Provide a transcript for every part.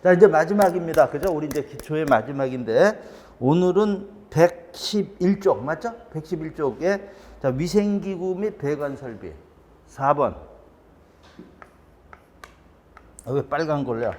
자, 이제 마지막입니다. 그죠? 우리 이제 기초의 마지막인데, 오늘은 111쪽, 맞죠? 111쪽에, 자, 위생기구 및 배관 설비. 4번. 왜 빨간 걸요?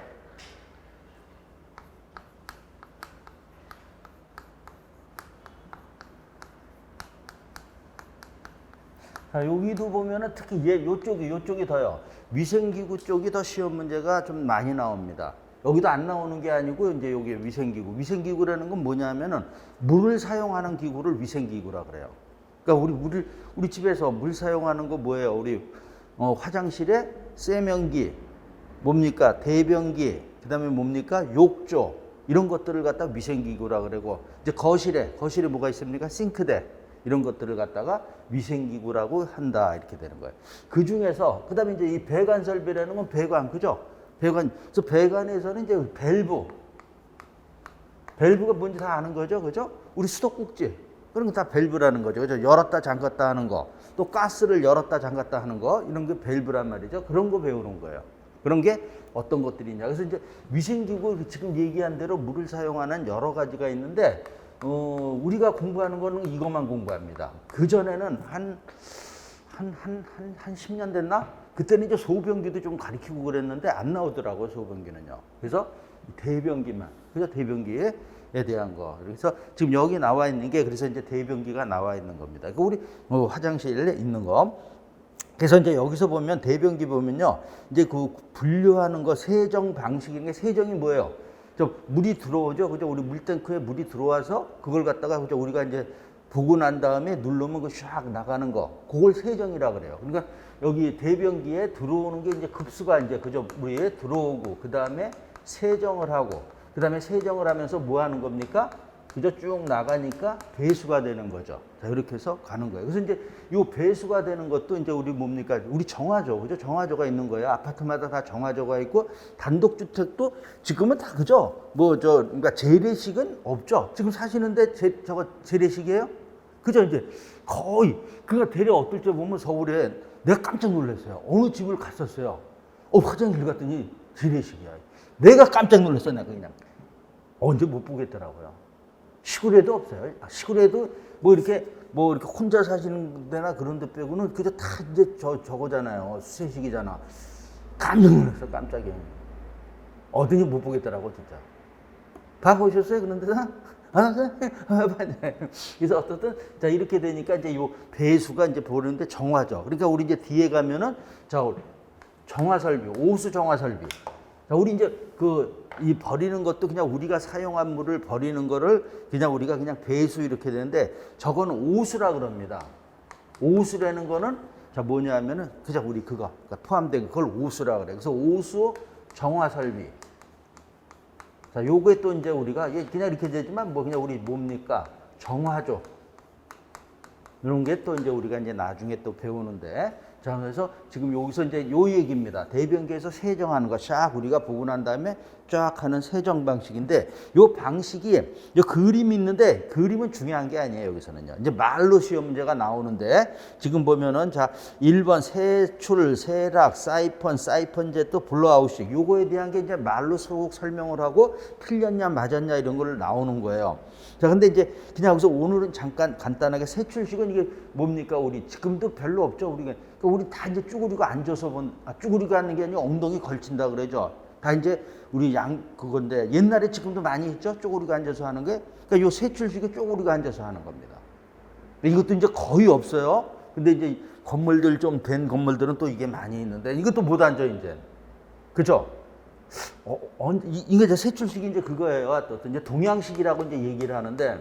자, 여기도 보면은 특히 요쪽이 더요. 위생기구 쪽이 더 시험 문제가 좀 많이 나옵니다. 여기도 안 나오는 게 아니고, 이제 여기 위생기구. 위생기구라는 건 뭐냐면은 물을 사용하는 기구를 위생기구라 그래요. 그러니까 우리 집에서 물 사용하는 거 뭐예요? 우리, 화장실에 세면기, 뭡니까? 대변기, 그 다음에 뭡니까? 욕조. 이런 것들을 갖다 위생기구라 그러고, 이제 거실에 뭐가 있습니까? 싱크대. 이런 것들을 갖다가 위생기구라고 한다. 이렇게 되는 거예요. 그 중에서, 그 다음에 이제 이 배관 설비라는 건 배관, 그죠? 배관. 그래서 배관에서는 이제 밸브가 뭔지 다 아는 거죠. 그죠? 우리 수도꼭지. 그런 거 다 밸브라는 거죠. 그죠? 열었다 잠갔다 하는 거. 또 가스를 열었다 잠갔다 하는 거. 이런 게 밸브란 말이죠. 그런 거 배우는 거예요. 그런 게 어떤 것들이 있냐. 그래서 이제 위생기구 지금 얘기한 대로 물을 사용하는 여러 가지가 있는데, 우리가 공부하는 거는 이것만 공부합니다. 그전에는 한 10년 됐나? 그때는 이제 소변기도 좀 가르치고 그랬는데 안 나오더라고요, 소변기는요. 그래서 대변기만, 그래서 대변기에 대한 거. 그래서 지금 여기 나와 있는 게, 그래서 이제 대변기가 나와 있는 겁니다. 그러니까 우리 화장실에 있는 거. 그래서 이제 여기서 보면 대변기 보면요, 이제 그 분류하는 거 세정 방식인 세정이 뭐예요? 물이 들어오죠. 그죠? 우리 물탱크에 물이 들어와서 그걸 갖다가 그죠? 우리가 이제 보고 난 다음에 누르면 그 샥 나가는 거. 그걸 세정이라 그래요. 그러니까 여기 대변기에 들어오는 게 이제 급수가 이제 그죠? 물에 들어오고, 그 다음에 세정을 하고, 그 다음에 세정을 하면서 뭐 하는 겁니까? 그죠? 쭉 나가니까 배수가 되는 거죠. 자, 이렇게 해서 가는 거예요. 그래서 이제 요 배수가 되는 것도 이제 우리 뭡니까? 우리 정화조, 그죠? 정화조가 있는 거예요. 아파트마다 다 정화조가 있고, 단독주택도 지금은 다 그죠? 그러니까 재래식은 없죠. 지금 사시는데 저거 재래식이에요? 그죠? 이제 거의, 그러니까 대략 어떨 때 보면 서울에 내가 깜짝 놀랐어요. 어느 집을 갔었어요. 화장실 갔더니 재래식이야. 내가 깜짝 놀랐어, 내가 그냥. 언제 못 보겠더라고요. 시골에도 없어요. 시골에도 이렇게 혼자 사시는 데나 그런 데 빼고는 그저 다 이제 저거잖아요. 수세식이잖아. 깜짝 놀랐어, 깜짝이야. 어딘지 못 보겠더라고, 진짜. 봐보셨어요? 그런 데서? 맞아요. 그래서 어떻든, 자, 이렇게 되니까 이제 요 배수가 이제 보는데 정화죠. 그러니까 우리 이제 뒤에 가면은, 자, 정화설비, 오수 정화설비. 자, 우리 이제 이 버리는 것도 그냥 우리가 사용한 물을 버리는 거를 그냥 우리가 그냥 배수 이렇게 되는데, 저거는 오수라 그럽니다. 오수라는 거는, 자, 뭐냐면은, 그냥 우리 그러니까 포함된 그걸 오수라 그래. 그래서 오수 정화설비. 자, 요거에 또 이제 우리가 그냥 이렇게 되지만 그냥 우리 뭡니까? 정화조. 이런 게 또 이제 우리가 이제 나중에 또 배우는데, 자, 그래서 지금 여기서 이제 요 얘기입니다. 대변기에서 세정하는 거 쫙 우리가 보고 난 다음에 쫙 하는 세정 방식인데, 요 방식이 요 그림이 있는데, 그림은 중요한 게 아니에요. 여기서는요. 이제 말로 시험 문제가 나오는데, 지금 보면은 자, 1번 세출, 세락, 사이펀제 또 블로아웃식. 요거에 대한 게 이제 말로 속 설명을 하고 틀렸냐 맞았냐 이런 걸 나오는 거예요. 자, 근데 이제 그냥 여기서 오늘은 잠깐 간단하게 세출식은 이게 뭡니까? 우리 지금도 별로 없죠. 우리 다 이제 쭈그리고 앉아서 쭈그리고 하는 게 아니라 엉덩이 걸친다 그러죠. 다 이제 우리 그건데, 옛날에 지금도 많이 있죠. 쭈그리고 앉아서 하는 게. 그러니까 요 세출식이 쭈그리고 앉아서 하는 겁니다. 이것도 이제 거의 없어요. 근데 이제 건물들 좀 된 건물들은 또 이게 많이 있는데, 이것도 못 앉아, 이제. 그죠? 이게 이제 세출식이 이제 그거예요. 또 이제 동양식이라고 이제 얘기를 하는데,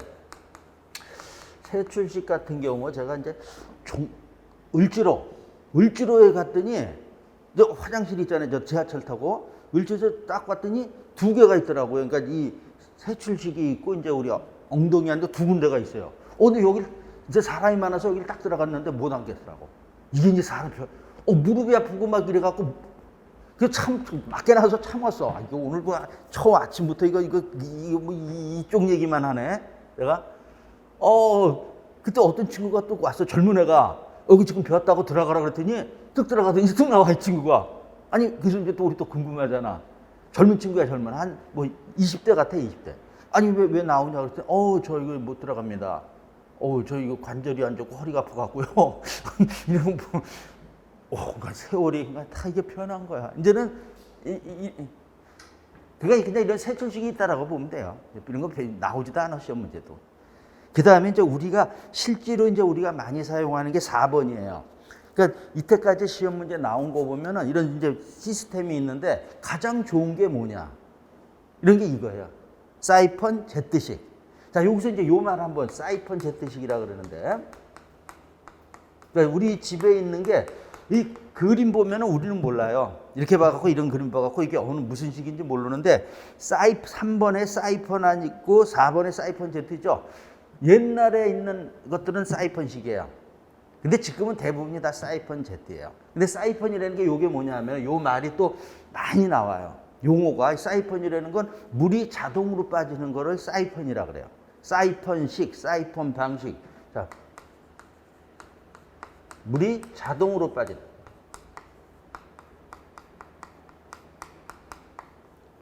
세출식 같은 경우 제가 이제 을지로에 갔더니, 저 화장실 있잖아요. 저 지하철 타고 을지로에서 딱 봤더니 두 개가 있더라고요. 그러니까 이 세출식이 있고 이제 우리 엉덩이한테 두 군데가 있어요. 근데 여기 이제 사람이 많아서 여기를 딱 들어갔는데 못 앉겠더라고. 이게 이제 사람 무릎이 아프고 막 이래갖고 밖에 나가서 참았어. 이거 오늘 초 아침부터 이쪽 얘기만 하네. 내가 그때 어떤 친구가 또 왔어. 젊은 애가 여기 지금 배웠다고 들어가라 그랬더니 뚝 들어가더니 뚝 나와, 이 친구가. 아니, 그래서 이제 또 우리 또 궁금하잖아. 젊은 친구야, 젊은. 한, 뭐, 20대 같아, 20대. 아니, 왜 나오냐 그랬더니, 저 이거 못 들어갑니다. 저 이거 관절이 안 좋고 허리가 아파갖고요. 이런 뭐, 그러니까 세월이 그러니까 다 이게 변한 거야. 이제는, 그러니까 그냥 이런 세출식이 있다라고 보면 돼요. 이런 거 나오지도 않아, 시험 문제도. 그 다음에 이제 우리가, 실제로 이제 우리가 많이 사용하는 게 4번이에요. 그러니까 이때까지 시험 문제 나온 거 보면은 이런 이제 시스템이 있는데 가장 좋은 게 뭐냐? 이런 게 이거예요. 사이펀 Z식. 자, 여기서 이제 요 말 한번, 사이펀 Z식이라 그러는데. 그러니까 우리 집에 있는 게 이 그림 보면은 우리는 몰라요. 이렇게 봐갖고 이런 그림 봐갖고 이게 무슨 식인지 모르는데 3번에 사이펀 안 있고 4번에 사이펀 Z죠. 옛날에 있는 것들은 사이펀식이에요. 근데 지금은 대부분이 다 사이펀 Z예요. 근데 사이펀이라는 게 요게 뭐냐면 요 말이 또 많이 나와요. 용어가 사이펀이라는 건 물이 자동으로 빠지는 거를 사이펀이라 그래요. 사이펀식, 사이펀 방식. 자, 물이 자동으로 빠지는.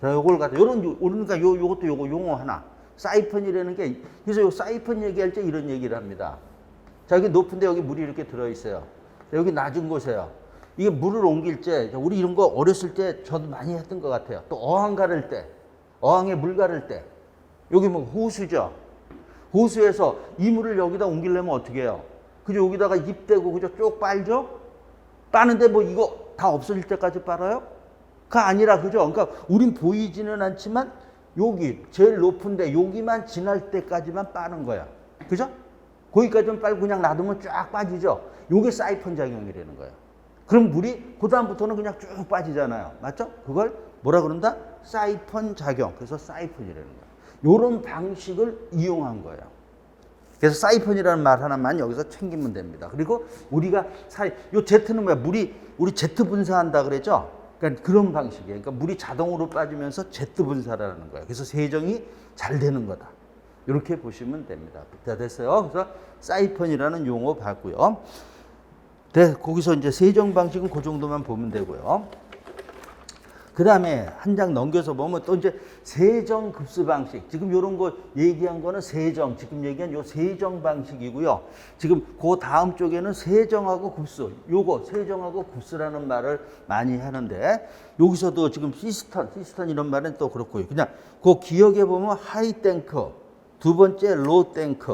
자, 요걸 갖다 그러니까 요것도 요거 용어 하나. 사이펀이라는 게, 그래서 요 사이펀 얘기할 때 이런 얘기를 합니다. 자, 여기 높은데 여기 물이 이렇게 들어있어요. 여기 낮은 곳에요. 이게 물을 옮길 때, 우리 이런 거 어렸을 때 저도 많이 했던 것 같아요. 또 어항 가를 때, 어항에 물 가를 때, 여기 뭐 호수죠. 호수에서 이 물을 여기다 옮기려면 어떻게 해요? 그죠? 여기다가 입 대고 그죠? 쭉 빨죠? 빠는데 뭐 이거 다 없어질 때까지 빨아요? 그거 아니라, 그죠? 그러니까 우린 보이지는 않지만 여기 제일 높은데 여기만 지날 때까지만 빠는 거야. 그죠? 거기까지만 빨고 그냥 놔두면 쫙 빠지죠? 요게 사이펀 작용이라는 거예요. 그럼 물이 그다음부터는 그냥 쭉 빠지잖아요. 맞죠? 그걸 뭐라 그런다? 사이펀 작용. 그래서 사이펀이라는 거예요. 요런 방식을 이용한 거예요. 그래서 사이펀이라는 말 하나만 여기서 챙기면 됩니다. 그리고 우리가 요 Z는 뭐야? 우리 Z 분사한다 그랬죠? 그러니까 그런 방식이에요. 그러니까 물이 자동으로 빠지면서 Z 분사라는 거예요. 그래서 세정이 잘 되는 거다. 이렇게 보시면 됩니다. 다 됐어요. 그래서 사이펀이라는 용어 봤고요. 네, 거기서 이제 세정 방식은 그 정도만 보면 되고요. 그 다음에 한 장 넘겨서 보면 또 이제 세정 급수 방식. 지금 이런 거 얘기한 거는 세정, 지금 얘기한 요 세정 방식이고요. 지금 그 다음 쪽에는 세정하고 급수. 요거 세정하고 급수라는 말을 많이 하는데 여기서도 지금 시스턴 이런 말은 또 그렇고요. 그냥 그 기억해 보면 하이 탱크, 두 번째 로 탱크.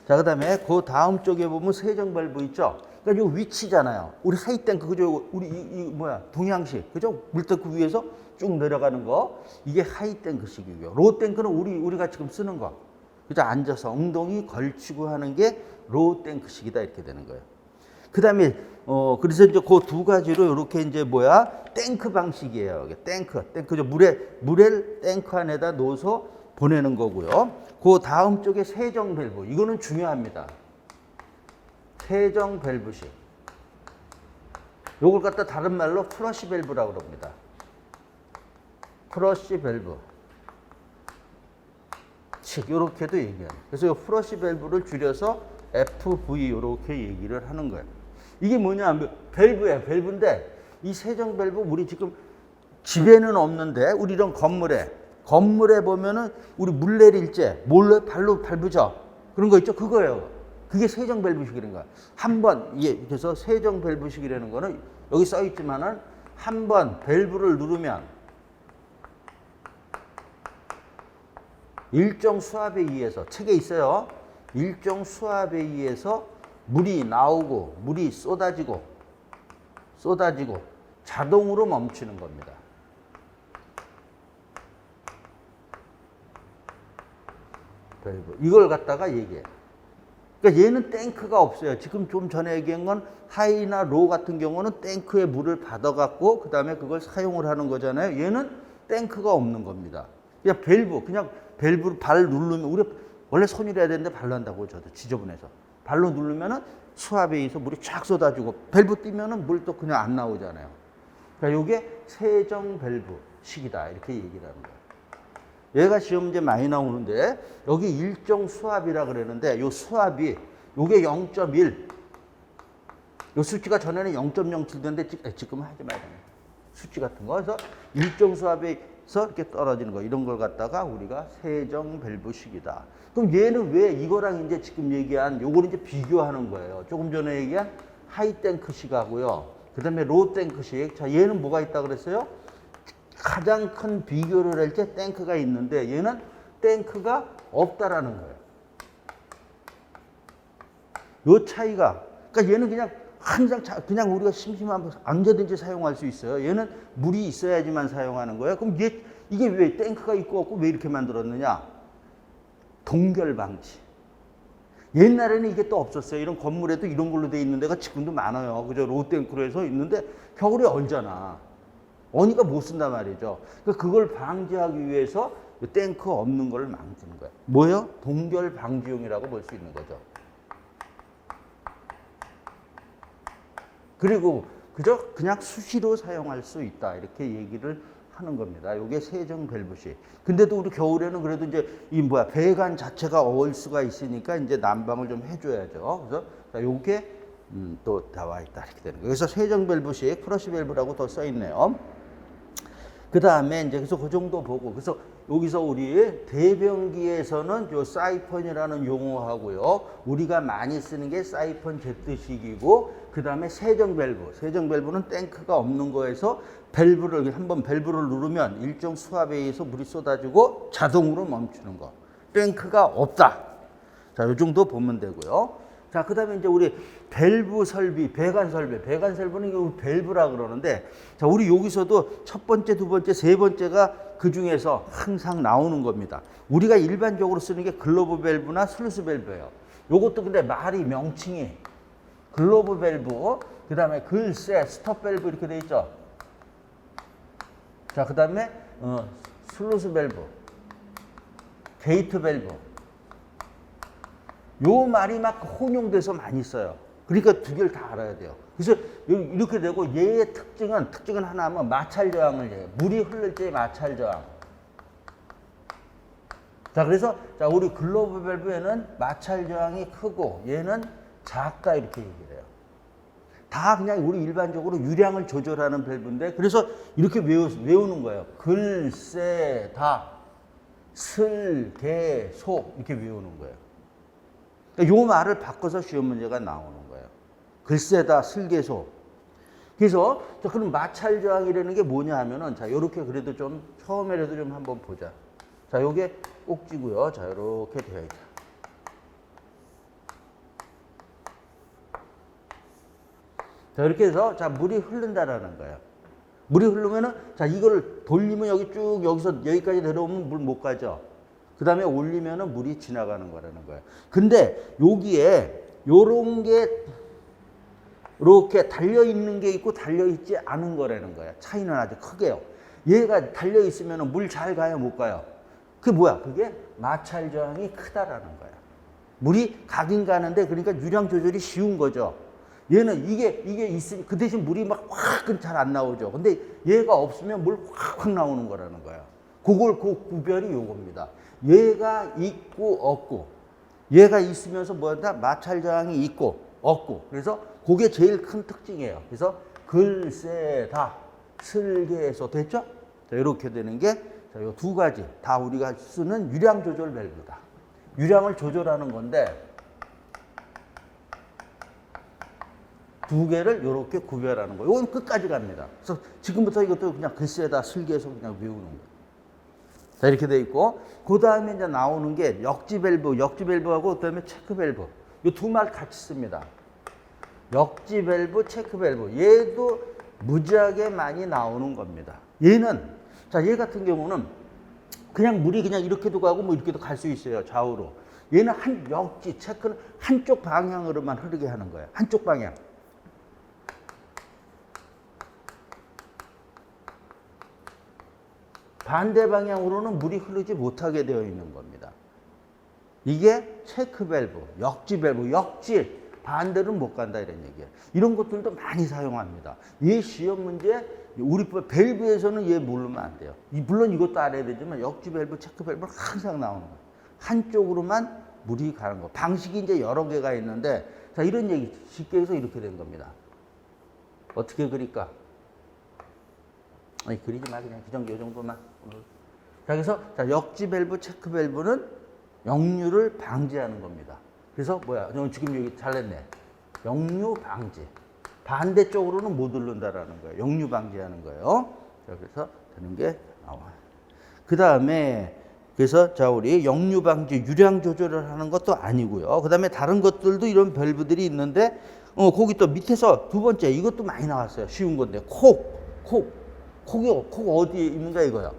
자, 그 다음에 그 다음 쪽에 보면 세정 밸브 있죠. 그러니까 요 위치잖아요. 우리 하이 탱크, 그죠? 우리 뭐야? 동양식, 그죠? 물탱크 위에서 쭉 내려가는 거. 이게 하이 탱크식이고요. 로 탱크는 우리가 지금 쓰는 거. 그죠? 앉아서 엉덩이 걸치고 하는 게 로 탱크식이다. 이렇게 되는 거예요. 그 다음에, 그래서 이제 그 두 가지로 이렇게 이제 뭐야? 탱크 방식이에요. 탱크죠. 물에 탱크 안에다 넣어서 보내는 거고요. 그 다음 쪽에 세정 밸브. 이거는 중요합니다. 세정 밸브식. 요걸 갖다 다른 말로 플러시 밸브라고 그럽니다. 플러시 밸브. 식, 요렇게도 얘기해요. 그래서 요 플러시 밸브를 줄여서 FV 요렇게 얘기를 하는 거예요. 이게 뭐냐? 밸브예요. 밸브인데 이 세정 밸브 우리 지금 집에는 없는데 우리 이런 건물에 보면은 우리 물 내릴 때 뭘로 발로 밟으죠? 그런 거 있죠? 그거예요. 그게 세정 밸브식이라는 거야. 한 번, 그래서 세정 밸브식이라는 거는 여기 써 있지만은 한 번 밸브를 누르면 일정 수압에 의해서, 책에 있어요. 일정 수압에 의해서 물이 나오고 물이 쏟아지고 자동으로 멈추는 겁니다. 밸브. 이걸 갖다가 얘기해. 그러니까 얘는 탱크가 없어요. 지금 좀 전에 얘기한 건 하이나 로 같은 경우는 탱크에 물을 받아갖고 그 다음에 그걸 사용을 하는 거잖아요. 얘는 탱크가 없는 겁니다. 그냥 밸브 발 누르면 우리 원래 손으로 해야 되는데 발로 한다고요. 저도 지저분해서 발로 누르면은 수압에 의해서 물이 쫙 쏟아지고 밸브 띄면은 물도 그냥 안 나오잖아요. 그러니까 이게 세정 밸브 식이다 이렇게 얘기를 하는 거예요. 얘가 시험 문제 많이 나오는데 여기 일정 수압이라 그러는데 요 수압이 요게 0.1. 요 수치가 전에는 0.07였는데 지금은 하지 말아요. 수치 같은 거. 그래서 일정 수압에서 이렇게 떨어지는 거 이런 걸 갖다가 우리가 세정 밸브식이다. 그럼 얘는 왜 이거랑 이제 지금 얘기한 요거를 이제 비교하는 거예요. 조금 전에 얘기한 하이 탱크식하고요. 그다음에 로우 탱크식. 자, 얘는 뭐가 있다 그랬어요? 가장 큰 비교를 할 때 탱크가 있는데 얘는 탱크가 없다라는 거예요. 요 차이가. 그러니까 얘는 그냥 항상 그냥 우리가 심심하면 언제든지 사용할 수 있어요. 얘는 물이 있어야지만 사용하는 거예요. 그럼 이게 왜 탱크가 있고 없고 왜 이렇게 만들었느냐? 동결 방지. 옛날에는 이게 또 없었어요. 이런 건물에도 이런 걸로 돼 있는 데가 지금도 많아요. 그죠? 로탱크로 해서 있는데 겨울에 얼잖아. 어니까 못 쓴단 말이죠. 그러니까 그걸 방지하기 위해서 탱크 없는 걸 만드는 거예요. 뭐예요? 동결 방지용이라고 볼 수 있는 거죠. 그리고 그냥 수시로 사용할 수 있다. 이렇게 얘기를 하는 겁니다. 이게 세정 밸브식. 근데도 우리 겨울에는 그래도 이제 배관 자체가 얼 수가 있으니까 이제 난방을 좀 해줘야죠. 그래서 자, 요게 또 나와 있다. 이렇게 되는 거예요. 그래서 세정 밸브식, 프러시 밸브라고 더 써 있네요. 그 다음에 이제 그래서 그 정도 보고 그래서 여기서 우리 대변기에서는 요 사이펀이라는 용어하고요. 우리가 많이 쓰는 게 사이펀 Z식이고 그 다음에 세정 밸브. 세정 밸브는 탱크가 없는 거에서 한번 밸브를 누르면 일정 수압에 의해서 물이 쏟아지고 자동으로 멈추는 거. 탱크가 없다. 자, 요 정도 보면 되고요. 자, 그 다음에 이제 우리 밸브 설비, 배관 설비. 배관 설비는 이거 밸브라 그러는데, 자, 우리 여기서도 첫 번째, 두 번째, 세 번째가 그 중에서 항상 나오는 겁니다. 우리가 일반적으로 쓰는 게 글로브 밸브나 슬루스 밸브예요. 요것도 근데 명칭이 글로브 밸브, 그 다음에 글쎄, 스톱 밸브 이렇게 돼 있죠. 자, 그 다음에 슬루스 밸브, 게이트 밸브. 요 말이 막 혼용돼서 많이 써요. 그러니까 두 개를 다 알아야 돼요. 그래서 이렇게 되고 얘의 특징은 하나 하면 마찰 저항을 해요. 물이 흐를 때 마찰 저항. 자, 그래서 자, 우리 글로브 밸브에는 마찰 저항이 크고 얘는 작다 이렇게 얘기를 해요. 다 그냥 우리 일반적으로 유량을 조절하는 밸브인데 그래서 이렇게 외우는 거예요. 글쎄다, 슬개소 이렇게 외우는 거예요. 요 말을 바꿔서 시험 문제가 나오는 거예요. 글쎄다, 슬개소. 그래서 그럼 마찰 저항이라는 게 뭐냐 하면은 자, 요렇게 그래도 좀 처음에라도 좀 한번 보자. 자, 요게 꼭지고요. 자, 요렇게 되어 있다. 자, 이렇게 해서 자, 물이 흐른다라는 거예요. 물이 흐르면은 자, 이거를 돌리면 여기 쭉 여기서 여기까지 내려오면 물 못 가죠. 그 다음에 올리면은 물이 지나가는 거라는 거예요. 근데 여기에 요런 게 이렇게 달려있는 게 있고 달려있지 않은 거라는 거예요. 차이는 아주 크게요. 얘가 달려있으면 물 잘 가요, 못 가요? 그게 뭐야? 그게 마찰 저항이 크다라는 거예요. 물이 가긴 가는데 그러니까 유량 조절이 쉬운 거죠. 얘는 이게 있으면 그 대신 물이 막 확 잘 안 나오죠. 근데 얘가 없으면 물 확 나오는 거라는 거예요. 그 구별이 요겁니다. 얘가 있고 없고, 얘가 있으면서 뭐다? 마찰 저항이 있고 없고. 그래서 그게 제일 큰 특징이에요. 그래서 글쎄다, 슬개소 됐죠? 자, 이렇게 되는 게 자, 요 두 가지 다 우리가 쓰는 유량 조절 밸브다. 유량을 조절하는 건데 두 개를 이렇게 구별하는 거예요. 이건 끝까지 갑니다. 그래서 지금부터 이것도 그냥 글쎄다, 슬개소 그냥 외우는 거예요. 자, 이렇게 돼 있고, 그 다음에 이제 나오는 게 역지 밸브하고 그 다음에 체크 밸브. 이 두 말 같이 씁니다. 역지 밸브, 체크 밸브. 얘도 무지하게 많이 나오는 겁니다. 자, 얘 같은 경우는 그냥 물이 그냥 이렇게도 가고 뭐 이렇게도 갈 수 있어요. 좌우로. 얘는 역지, 체크는 한쪽 방향으로만 흐르게 하는 거예요. 한쪽 방향. 반대 방향으로는 물이 흐르지 못하게 되어 있는 겁니다. 이게 체크 밸브, 역지 밸브, 역지 반대로는 못 간다 이런 얘기예요. 이런 것들도 많이 사용합니다. 이 시험 문제 우리 밸브에서는 얘 모르면 안 돼요. 물론 이것도 알아야 되지만 역지 밸브, 체크 밸브는 항상 나오는 거예요. 한쪽으로만 물이 가는 거. 방식이 이제 여러 개가 있는데 자, 이런 얘기 쉽게 해서 이렇게 된 겁니다. 어떻게 그릴까? 아니, 그리지 마. 그냥 요 정도만. 자, 그래서 자, 역지 밸브, 체크 밸브는 역류를 방지하는 겁니다. 그래서 뭐야? 지금 여기 잘냈네. 역류 방지. 반대쪽으로는 못 흐른다라는 거예요. 역류 방지하는 거예요. 자, 그래서 되는 게 나와요. 그 다음에 그래서 자, 우리 역류 방지, 유량 조절을 하는 것도 아니고요. 그 다음에 다른 것들도 이런 밸브들이 있는데, 거기 또 밑에서 두 번째 이것도 많이 나왔어요. 쉬운 건데 콕이 어디에 있는가 이거요.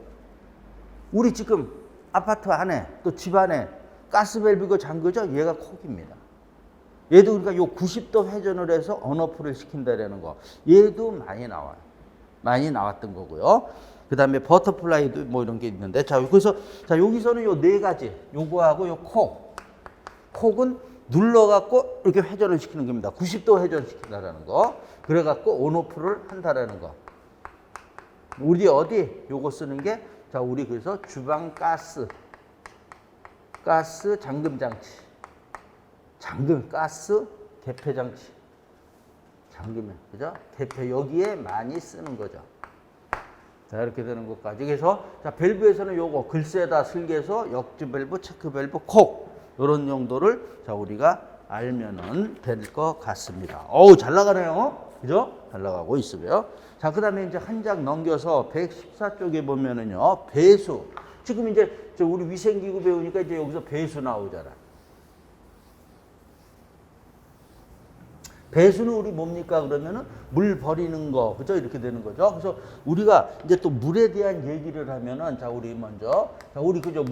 우리 지금 아파트 안에 또 집 안에 가스 밸브가 잠그죠? 얘가 콕입니다. 얘도 그러니까 요 90도 회전을 해서 언오프를 시킨다라는 거. 얘도 많이 나와요. 많이 나왔던 거고요. 그 다음에 버터플라이도 뭐 이런 게 있는데, 자, 그래서 자, 여기서는 요 네 가지, 요거하고 요 콕은 눌러갖고 이렇게 회전을 시키는 겁니다. 90도 회전시킨다라는 거. 그래갖고 온오프를 한다라는 거. 우리 어디 요거 쓰는 게, 자, 우리 그래서 주방 가스 잠금 장치, 가스 개폐 장치, 잠그면, 그죠? 개폐, 여기에 많이 쓰는 거죠. 자, 이렇게 되는 것까지. 그래서 자, 밸브에서는 요거 글쎄다 슬개서 역지 밸브, 체크 밸브, 콕, 요런 정도를 자, 우리가 알면은 될 것 같습니다. 어우, 잘 나가네요. 그죠? 잘 나가고 있으고요. 자, 그 다음에 이제 한 장 넘겨서 114쪽에 보면은요, 배수. 지금 이제 우리 위생기구 배우니까 이제 여기서 배수 나오잖아. 배수는 우리 뭡니까? 그러면은 물 버리는 거, 그죠? 이렇게 되는 거죠. 그래서 우리가 이제 또 물에 대한 얘기를 하면은, 자, 우리 먼저, 자, 우리 그죠?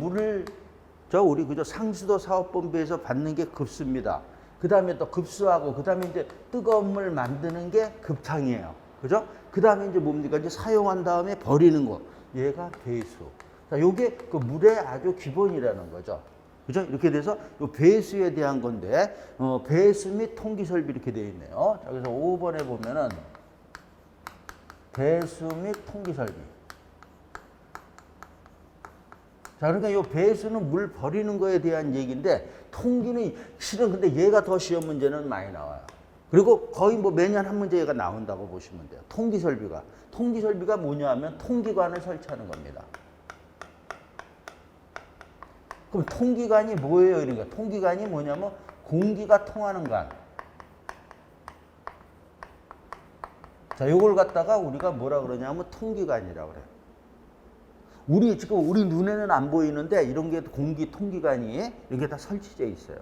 우리 그죠? 상수도 사업본부에서 받는 게 급수입니다. 그 다음에 또 급수하고, 그 다음에 이제 뜨거운 물 만드는 게 급탕이에요. 그죠? 그 다음에 이제 뭡니까? 이제 사용한 다음에 버리는 거. 얘가 배수. 자, 요게 그 물의 아주 기본이라는 거죠. 그죠? 이렇게 돼서 요 배수에 대한 건데, 배수 및 통기 설비 이렇게 되어 있네요. 자, 그래서 5번에 보면은 배수 및 통기 설비. 자, 그러니까 요 배수는 물 버리는 거에 대한 얘기인데, 통기는 실은 근데 얘가 더 시험 문제는 많이 나와요. 그리고 거의 뭐 매년 한 문제가 나온다고 보시면 돼요. 통기 설비가 뭐냐 하면 통기관을 설치하는 겁니다. 그럼 통기관이 뭐예요? 이런 거. 통기관이 뭐냐면 공기가 통하는 관. 자, 요걸 갖다가 우리가 뭐라 그러냐면 통기관이라고 그래요. 우리 눈에는 안 보이는데 이런 게 공기 통기관이 이렇게 다 설치되어 있어요.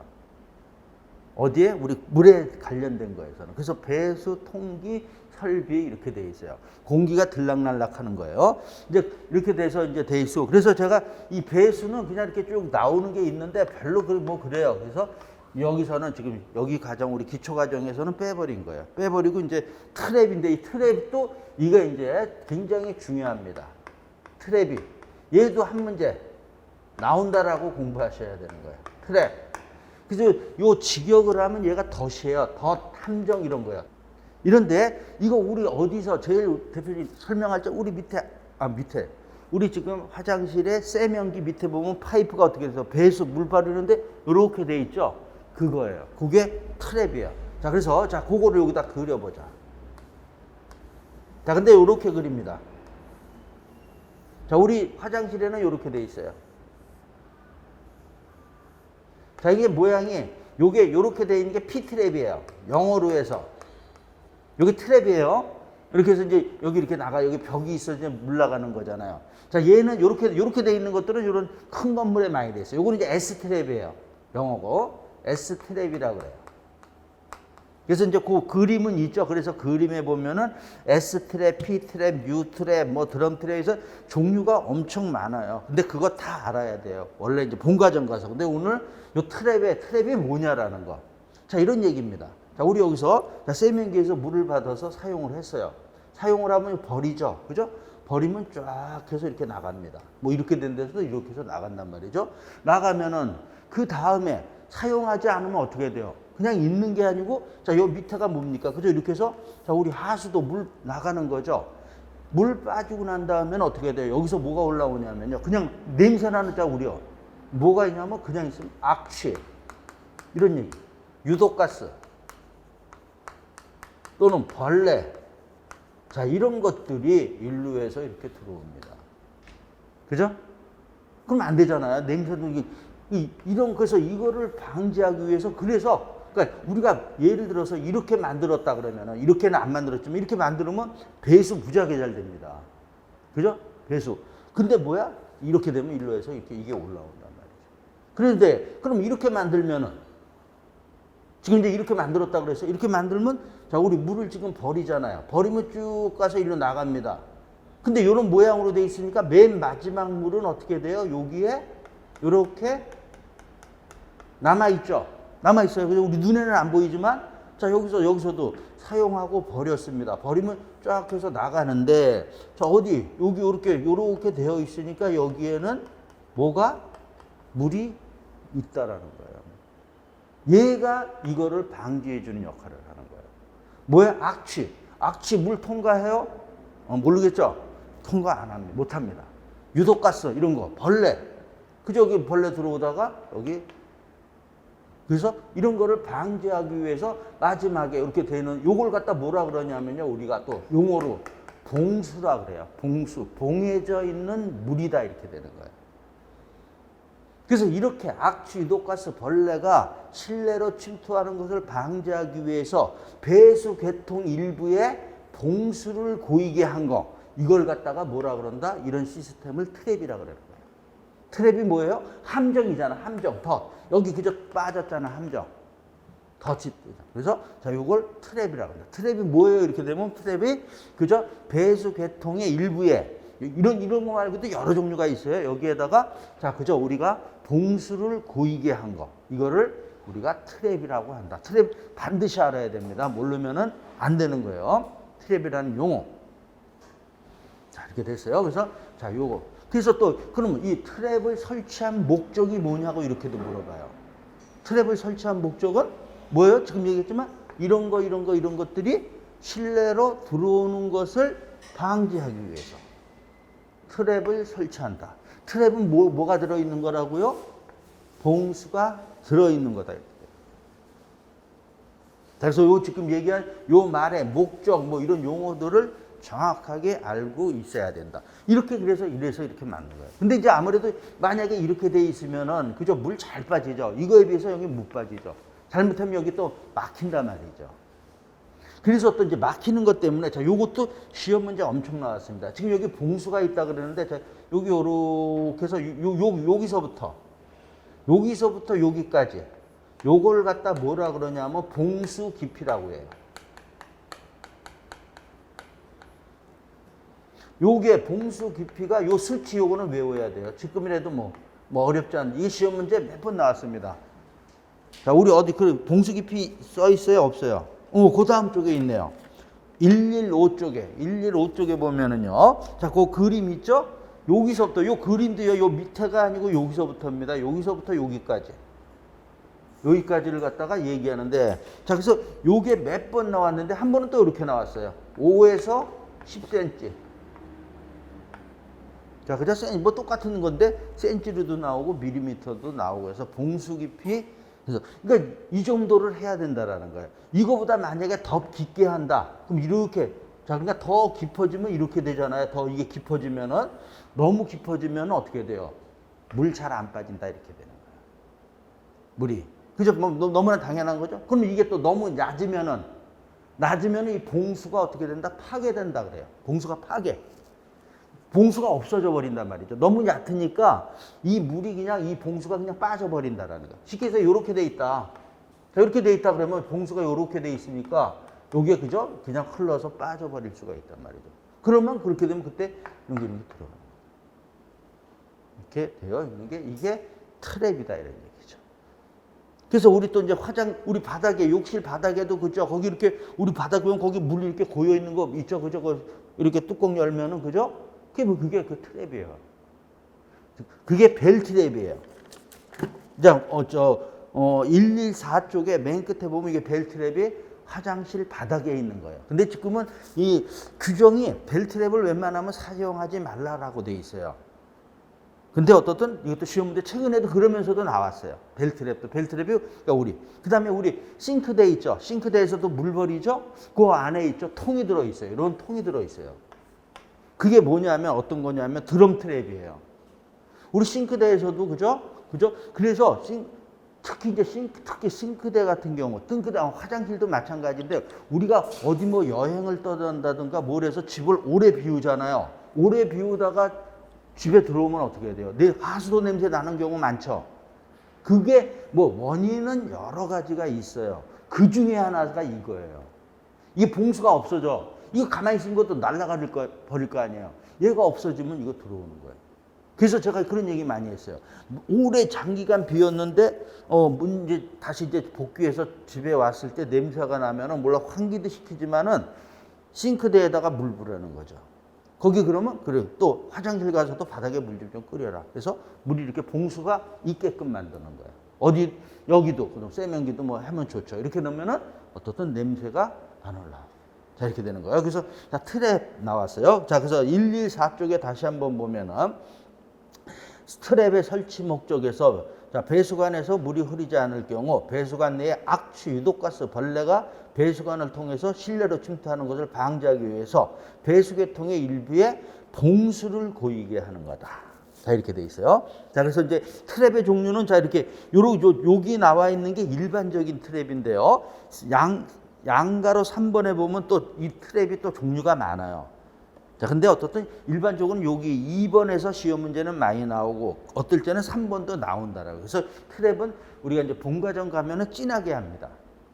어디에? 우리 물에 관련된 거에서는. 그래서 배수, 통기, 설비 이렇게 돼 있어요. 공기가 들락날락 하는 거예요. 이제 이렇게 돼서 이제 돼 있어. 그래서 제가 이 배수는 그냥 이렇게 쭉 나오는 게 있는데 별로 뭐 그래요. 그래서 여기서는 지금 여기 과정, 우리 기초 과정에서는 빼버린 거예요. 빼버리고 이제 트랩인데 이 트랩도 이거 이제 굉장히 중요합니다. 트랩이. 얘도 한 문제 나온다라고 공부하셔야 되는 거예요. 트랩. 그래서 요 직역을 하면 얘가 덫이에요. 덫, 함정 이런 거예요. 이런데 이거 우리 어디서 제일 대표님 설명할 때 우리 밑에 우리 지금 화장실에 세면기 밑에 보면 파이프가 어떻게 돼서 배수 물 바르는데 이렇게 돼 있죠. 그거예요. 그게 트랩이에요. 자, 그래서 자, 그거를 여기다 그려보자. 자, 근데 이렇게 그립니다. 자, 우리 화장실에는 이렇게 돼 있어요. 자, 이게 모양이 요게 요렇게 돼 있는 게 P트랩이에요. 영어로 해서. 여기 트랩이에요. 이렇게 해서 이제 여기 이렇게 나가, 여기 벽이 있어 이제 물 나가는 거잖아요. 자, 얘는 요렇게 돼 있는 것들은 요런 큰 건물에 많이 돼 있어요. 요거는 이제 S트랩이에요. 영어고. S트랩이라고 그래요. 그래서 이제 그 그림은 있죠. 그래서 그림에 보면은 S트랩, P트랩, U트랩, 뭐 드럼트랩에서 종류가 엄청 많아요. 근데 그거 다 알아야 돼요. 원래 이제 본과정 가서. 근데 오늘 요 트랩이 뭐냐라는 거. 자, 이런 얘기입니다. 자, 우리 여기서 자, 세면기에서 물을 받아서 사용을 했어요. 사용을 하면 버리죠. 그죠? 버리면 쫙 해서 이렇게 나갑니다. 뭐 이렇게 된 데서도 이렇게 해서 나간단 말이죠. 나가면은 그 다음에 사용하지 않으면 어떻게 돼요? 그냥 있는 게 아니고, 자, 요 밑에가 뭡니까? 그죠? 이렇게 해서, 자, 우리 하수도 물 나가는 거죠? 물 빠지고 난 다음에는 어떻게 돼요? 여기서 뭐가 올라오냐면요. 그냥 냄새 나는 자, 우리요. 뭐가 있냐면 그냥 있으면 악취. 이런 얘기. 유독가스. 또는 벌레. 자, 이런 것들이 인류에서 이렇게 들어옵니다. 그죠? 그럼 안 되잖아요. 냄새도 이런 그래서 이거를 방지하기 위해서 그러니까 우리가 예를 들어서 이렇게 만들었다 그러면은 이렇게는 안 만들었지만 이렇게 만들면 배수 무지하게 잘 됩니다. 그죠? 배수. 근데 뭐야? 이렇게 되면 인류에서 이게 올라온단 말이죠. 그런데 그럼 이렇게 만들면은 지금 이제 이렇게 만들었다 그래서 이렇게 만들면 자, 우리 물을 지금 버리잖아요. 버리면 쭉 가서 일로 나갑니다. 근데 이런 모양으로 돼 있으니까 맨 마지막 물은 어떻게 돼요? 여기에 이렇게 남아있죠. 남아있어요. 그래서 우리 눈에는 안 보이지만 자, 여기서도 사용하고 버렸습니다. 버리면 쫙 해서 나가는데 자, 어디? 여기 요렇게 되어 있으니까 여기에는 뭐가? 물이 있다라는 거예요. 얘가 이거를 방지해주는 역할을 하는 거예요. 뭐야? 악취 물 통과해요? 모르겠죠? 통과 안 합니다. 못 합니다. 유독가스 이런 거, 벌레. 그저 여기 벌레 들어오다가 여기 그래서 이런 거를 방지하기 위해서 마지막에 이렇게 되는 요걸 갖다 뭐라 그러냐면요. 우리가 또 용어로 봉수라 그래요. 봉수. 봉해져 있는 물이다 이렇게 되는 거예요. 그래서 이렇게 악취, 유독가스, 벌레가 실내로 침투하는 것을 방지하기 위해서 배수 계통 일부에 봉수를 고이게 한 거. 이걸 갖다가 뭐라 그런다? 이런 시스템을 트랩이라 그러는 거예요. 트랩이 뭐예요? 함정이잖아. 함정. 여기 그저 빠졌잖아. 함정. 그래서 자, 요걸 트랩이라고 합니다. 트랩이 뭐예요? 이렇게 되면 트랩이 그저 배수 계통의 일부에 이런 거 말고도 여러 종류가 있어요. 여기에다가 자, 그저 우리가 봉수를 고이게 한 거. 이거를 우리가 트랩이라고 한다. 트랩 반드시 알아야 됩니다. 모르면은 안 되는 거예요. 트랩이라는 용어. 자, 이렇게 됐어요. 그래서 자, 요거. 그래서 또 그러면 이 트랩을 설치한 목적이 뭐냐고 이렇게도 물어봐요. 트랩을 설치한 목적은 뭐예요? 지금 얘기했지만 이런 것들이 실내로 들어오는 것을 방지하기 위해서 트랩을 설치한다. 트랩은 뭐가 들어있는 거라고요? 봉수가 들어있는 거다. 그래서 요 지금 얘기한 요 말의 목적 뭐 이런 용어들을 정확하게 알고 있어야 된다. 이래서 이렇게 만든 거예요. 근데 이제 아무래도 만약에 이렇게 돼 있으면은 그저 물 잘 빠지죠. 이거에 비해서 여기 못 빠지죠. 잘못하면 여기 또 막힌단 말이죠. 그래서 또 이제 막히는 것 때문에 자, 요것도 시험 문제 엄청 나왔습니다. 지금 여기 봉수가 있다 그러는데 자, 여기 요렇게 해서 여기서부터 여기까지 요걸 갖다 뭐라 그러냐면 봉수 깊이라고 해요. 요게 봉수 깊이가 요 수치 요거는 외워야 돼요. 지금이라도 뭐 어렵지 않은 이 시험 문제 몇 번 나왔습니다. 자, 우리 어디 그 봉수 깊이 써 있어요? 없어요? 그 다음 쪽에 있네요. 115쪽에 보면은요. 자, 그 그림 있죠? 여기서부터 요 그림도요. 요 밑에가 아니고 여기서부터입니다. 여기서부터 여기까지를 갖다가 얘기하는데 자, 그래서 요게 몇 번 나왔는데 한 번은 또 이렇게 나왔어요. 5에서 10cm. 자, 그냥 뭐 똑같은 건데 센치로도 나오고 밀리미터도 나오고 해서 봉수 깊이 그러니까 이 정도를 해야 된다라는 거예요. 이거보다 만약에 더 깊게 한다. 그럼 이렇게 자, 그러니까 더 깊어지면 이렇게 되잖아요. 더 이게 깊어지면은 너무 깊어지면 어떻게 돼요? 물 잘 안 빠진다 이렇게 되는 거예요. 물이. 그죠? 뭐 너무나 당연한 거죠. 그럼 이게 또 너무 낮으면은 이 봉수가 어떻게 된다? 파괴된다 그래요. 봉수가 봉수가 없어져 버린단 말이죠. 너무 얕으니까 이 물이 그냥 이 봉수가 그냥 빠져버린다라는 거. 쉽게 해서 이렇게 돼 있다. 자, 이렇게 돼 있다 그러면 봉수가 이렇게 돼 있으니까 여기에 그저 그냥 흘러서 빠져버릴 수가 있단 말이죠. 그러면 그렇게 되면 그때 이런 게 들어가요. 이렇게 되어 있는 게 이게 트랩이다 이런 얘기죠. 그래서 우리 또 이제 우리 바닥에 욕실 바닥에도 그죠? 거기 이렇게 우리 바닥 보면 거기 물 이렇게 고여 있는 거 있죠, 그죠? 이렇게 뚜껑 열면은 그죠? 그게 그 트랩이에요. 그게 벨 트랩이에요. 자, 114쪽에 맨 끝에 보면 이게 벨 트랩이 화장실 바닥에 있는 거예요. 근데 지금은 이 규정이 벨 트랩을 웬만하면 사용하지 말라라고 돼 있어요. 근데 어떻든 이것도 시험 문제 최근에도 그러면서도 나왔어요. 벨트랩도 그러니까 우리 그다음에 우리 싱크대 있죠. 싱크대에서도 물 버리죠. 그 안에 있죠. 통이 들어 있어요. 이런 통이 들어 있어요. 그게 뭐냐면 어떤 거냐면 드럼 트랩이에요. 우리 싱크대에서도 그죠? 그래서 특히 싱크대 같은 경우, 화장실도 마찬가지인데 우리가 어디 뭐 여행을 떠난다든가 뭘 해서 집을 오래 비우잖아요. 오래 비우다가 집에 들어오면 어떻게 해야 돼요? 내 하수도 냄새 나는 경우 많죠. 그게 뭐 원인은 여러 가지가 있어요. 그 중에 하나가 이거예요. 이게 봉수가 없어져. 이거 가만히 있는 것도 버릴 거 아니에요. 얘가 없어지면 이거 들어오는 거예요. 그래서 제가 그런 얘기 많이 했어요. 오래 장기간 비웠는데 이제 다시 이제 복귀해서 집에 왔을 때 냄새가 나면은 물론 환기도 시키지만은 싱크대에다가 물 부르는 거죠. 거기 그러면 그래 또 화장실 가서도 바닥에 물 좀 끓여라. 그래서 물이 이렇게 봉수가 있게끔 만드는 거예요. 어디 여기도 그럼 세면기도 뭐 하면 좋죠. 이렇게 넣으면은 어떻든 냄새가 안 올라. 자 이렇게 되는 거예요. 그래서 자 트랩 나왔어요. 자 그래서 114쪽에 다시 한번 보면은 트랩의 설치 목적에서 자 배수관에서 물이 흐르지 않을 경우 배수관 내에 악취, 유독가스, 벌레가 배수관을 통해서 실내로 침투하는 것을 방지하기 위해서 배수계통의 일부에 봉수를 고이게 하는 거다. 자 이렇게 돼 있어요. 자 그래서 이제 트랩의 종류는 자 이렇게 여기 나와 있는 게 일반적인 트랩인데요. 양가로 3번에 보면 또 이 트랩이 또 종류가 많아요. 자, 근데 어떻든 일반적으로 여기 2번에서 시험 문제는 많이 나오고 어떨 때는 3번도 나온다라고. 그래서 트랩은 우리가 이제 본과정 가면은 진하게 합니다.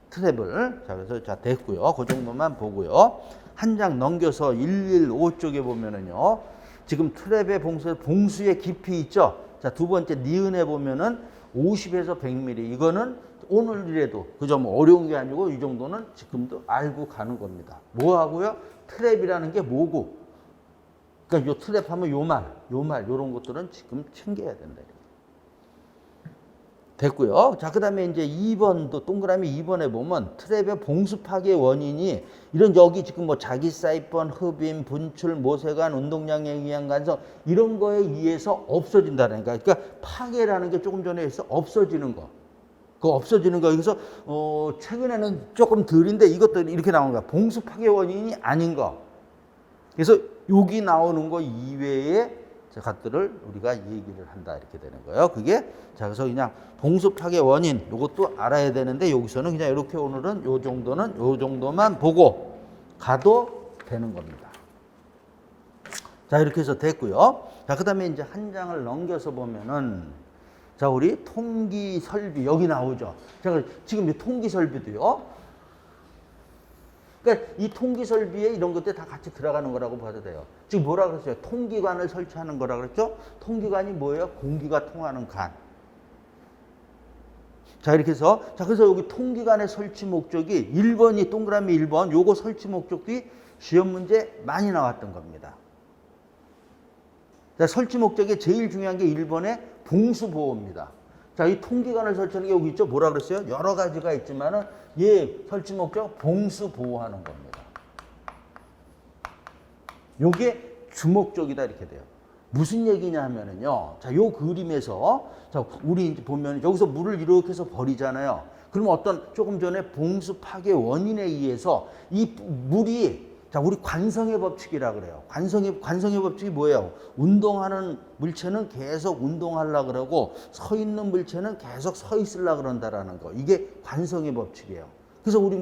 트랩을. 자, 그래서 자, 됐고요. 그 정도만 보고요. 한 장 넘겨서 115쪽에 보면은요. 지금 트랩의 봉수의 깊이 있죠? 자, 두 번째 니은에 보면은 50에서 100mm. 이거는 오늘이라도 그저 뭐 어려운 게 아니고 이 정도는 지금도 알고 가는 겁니다. 뭐 하고요? 트랩이라는 게 뭐고? 그러니까 요 트랩 하면 요런 것들은 지금 챙겨야 된다. 됐고요. 자, 그 다음에 이제 2번도 동그라미 2번에 보면 트랩의 봉수 파괴 원인이 이런 여기 지금 뭐 자기 사이펀, 흡임, 분출, 모세관, 운동량에 의한 간성 이런 거에 의해서 없어진다는 거니까 그러니까 파괴라는 게 조금 전에 해서 없어지는 거. 그 없어지는 거. 그래서 최근에는 조금 덜인데 이것도 이렇게 나오는 거야. 봉수 파괴 원인이 아닌 거. 그래서 여기 나오는 거 이외의 것들을 우리가 얘기를 한다 이렇게 되는 거예요. 그게 자 그래서 그냥 봉수 파괴 원인 이것도 알아야 되는데 여기서는 그냥 이렇게 오늘은 요 정도만 보고 가도 되는 겁니다. 자 이렇게 해서 됐고요. 자 그다음에 이제 한 장을 넘겨서 보면은 자 우리 통기 설비 여기 나오죠. 자 지금 이 통기 설비도요. 그러니까 이 통기 설비에 이런 것들 다 같이 들어가는 거라고 봐도 돼요. 지금 뭐라 그랬어요? 통기관을 설치하는 거라 그랬죠? 통기관이 뭐예요? 공기가 통하는 관. 자, 이렇게 해서 자, 그래서 여기 통기관의 설치 목적이 1번이 동그라미 1번 요거 설치 목적이 시험 문제 많이 나왔던 겁니다. 자, 설치 목적에 제일 중요한 게 1번의 봉수 보호입니다. 자, 이 통기관을 설치하는 게 여기 있죠? 뭐라 그랬어요? 여러 가지가 있지만은 설치 목적 봉수 보호하는 겁니다. 요게 주목적이다 이렇게 돼요. 무슨 얘기냐 하면은요. 자, 요 그림에서 자, 우리 이제 보면 여기서 물을 이렇게 해서 버리잖아요. 그러면 어떤 조금 전에 봉수 파괴 원인에 의해서 이 물이 자, 우리 관성의 법칙이라 그래요. 관성의 법칙이 뭐예요? 운동하는 물체는 계속 운동하려고 그러고 서 있는 물체는 계속 서 있으려고 그런다라는 거. 이게 관성의 법칙이에요. 그래서 우리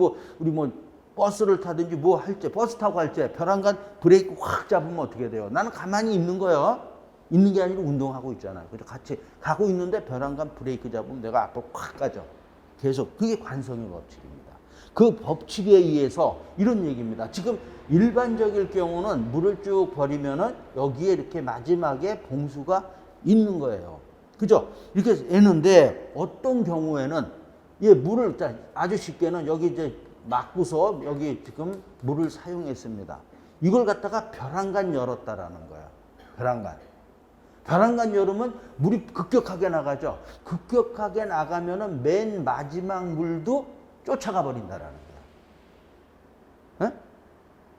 버스를 타든지 뭐 할 때, 버스 타고 할 때 벼랑간 브레이크 확 잡으면 어떻게 돼요? 나는 가만히 있는 거예요. 있는 게 아니라 운동하고 있잖아요. 그래서 같이 가고 있는데 벼랑간 브레이크 잡으면 내가 앞으로 확 가죠. 계속. 그게 관성의 법칙입니다. 그 법칙에 의해서 이런 얘기입니다. 지금 일반적일 경우는 물을 쭉 버리면은 여기에 이렇게 마지막에 봉수가 있는 거예요. 그죠? 이렇게 했는데 어떤 경우에는 물을 아주 쉽게는 여기 이제 막고서 여기 지금 물을 사용했습니다. 이걸 갖다가 벼랑간 열었다라는 거야. 벼랑간 열으면 물이 급격하게 나가죠. 급격하게 나가면은 맨 마지막 물도 쫓아가 버린다라는 거야. 에?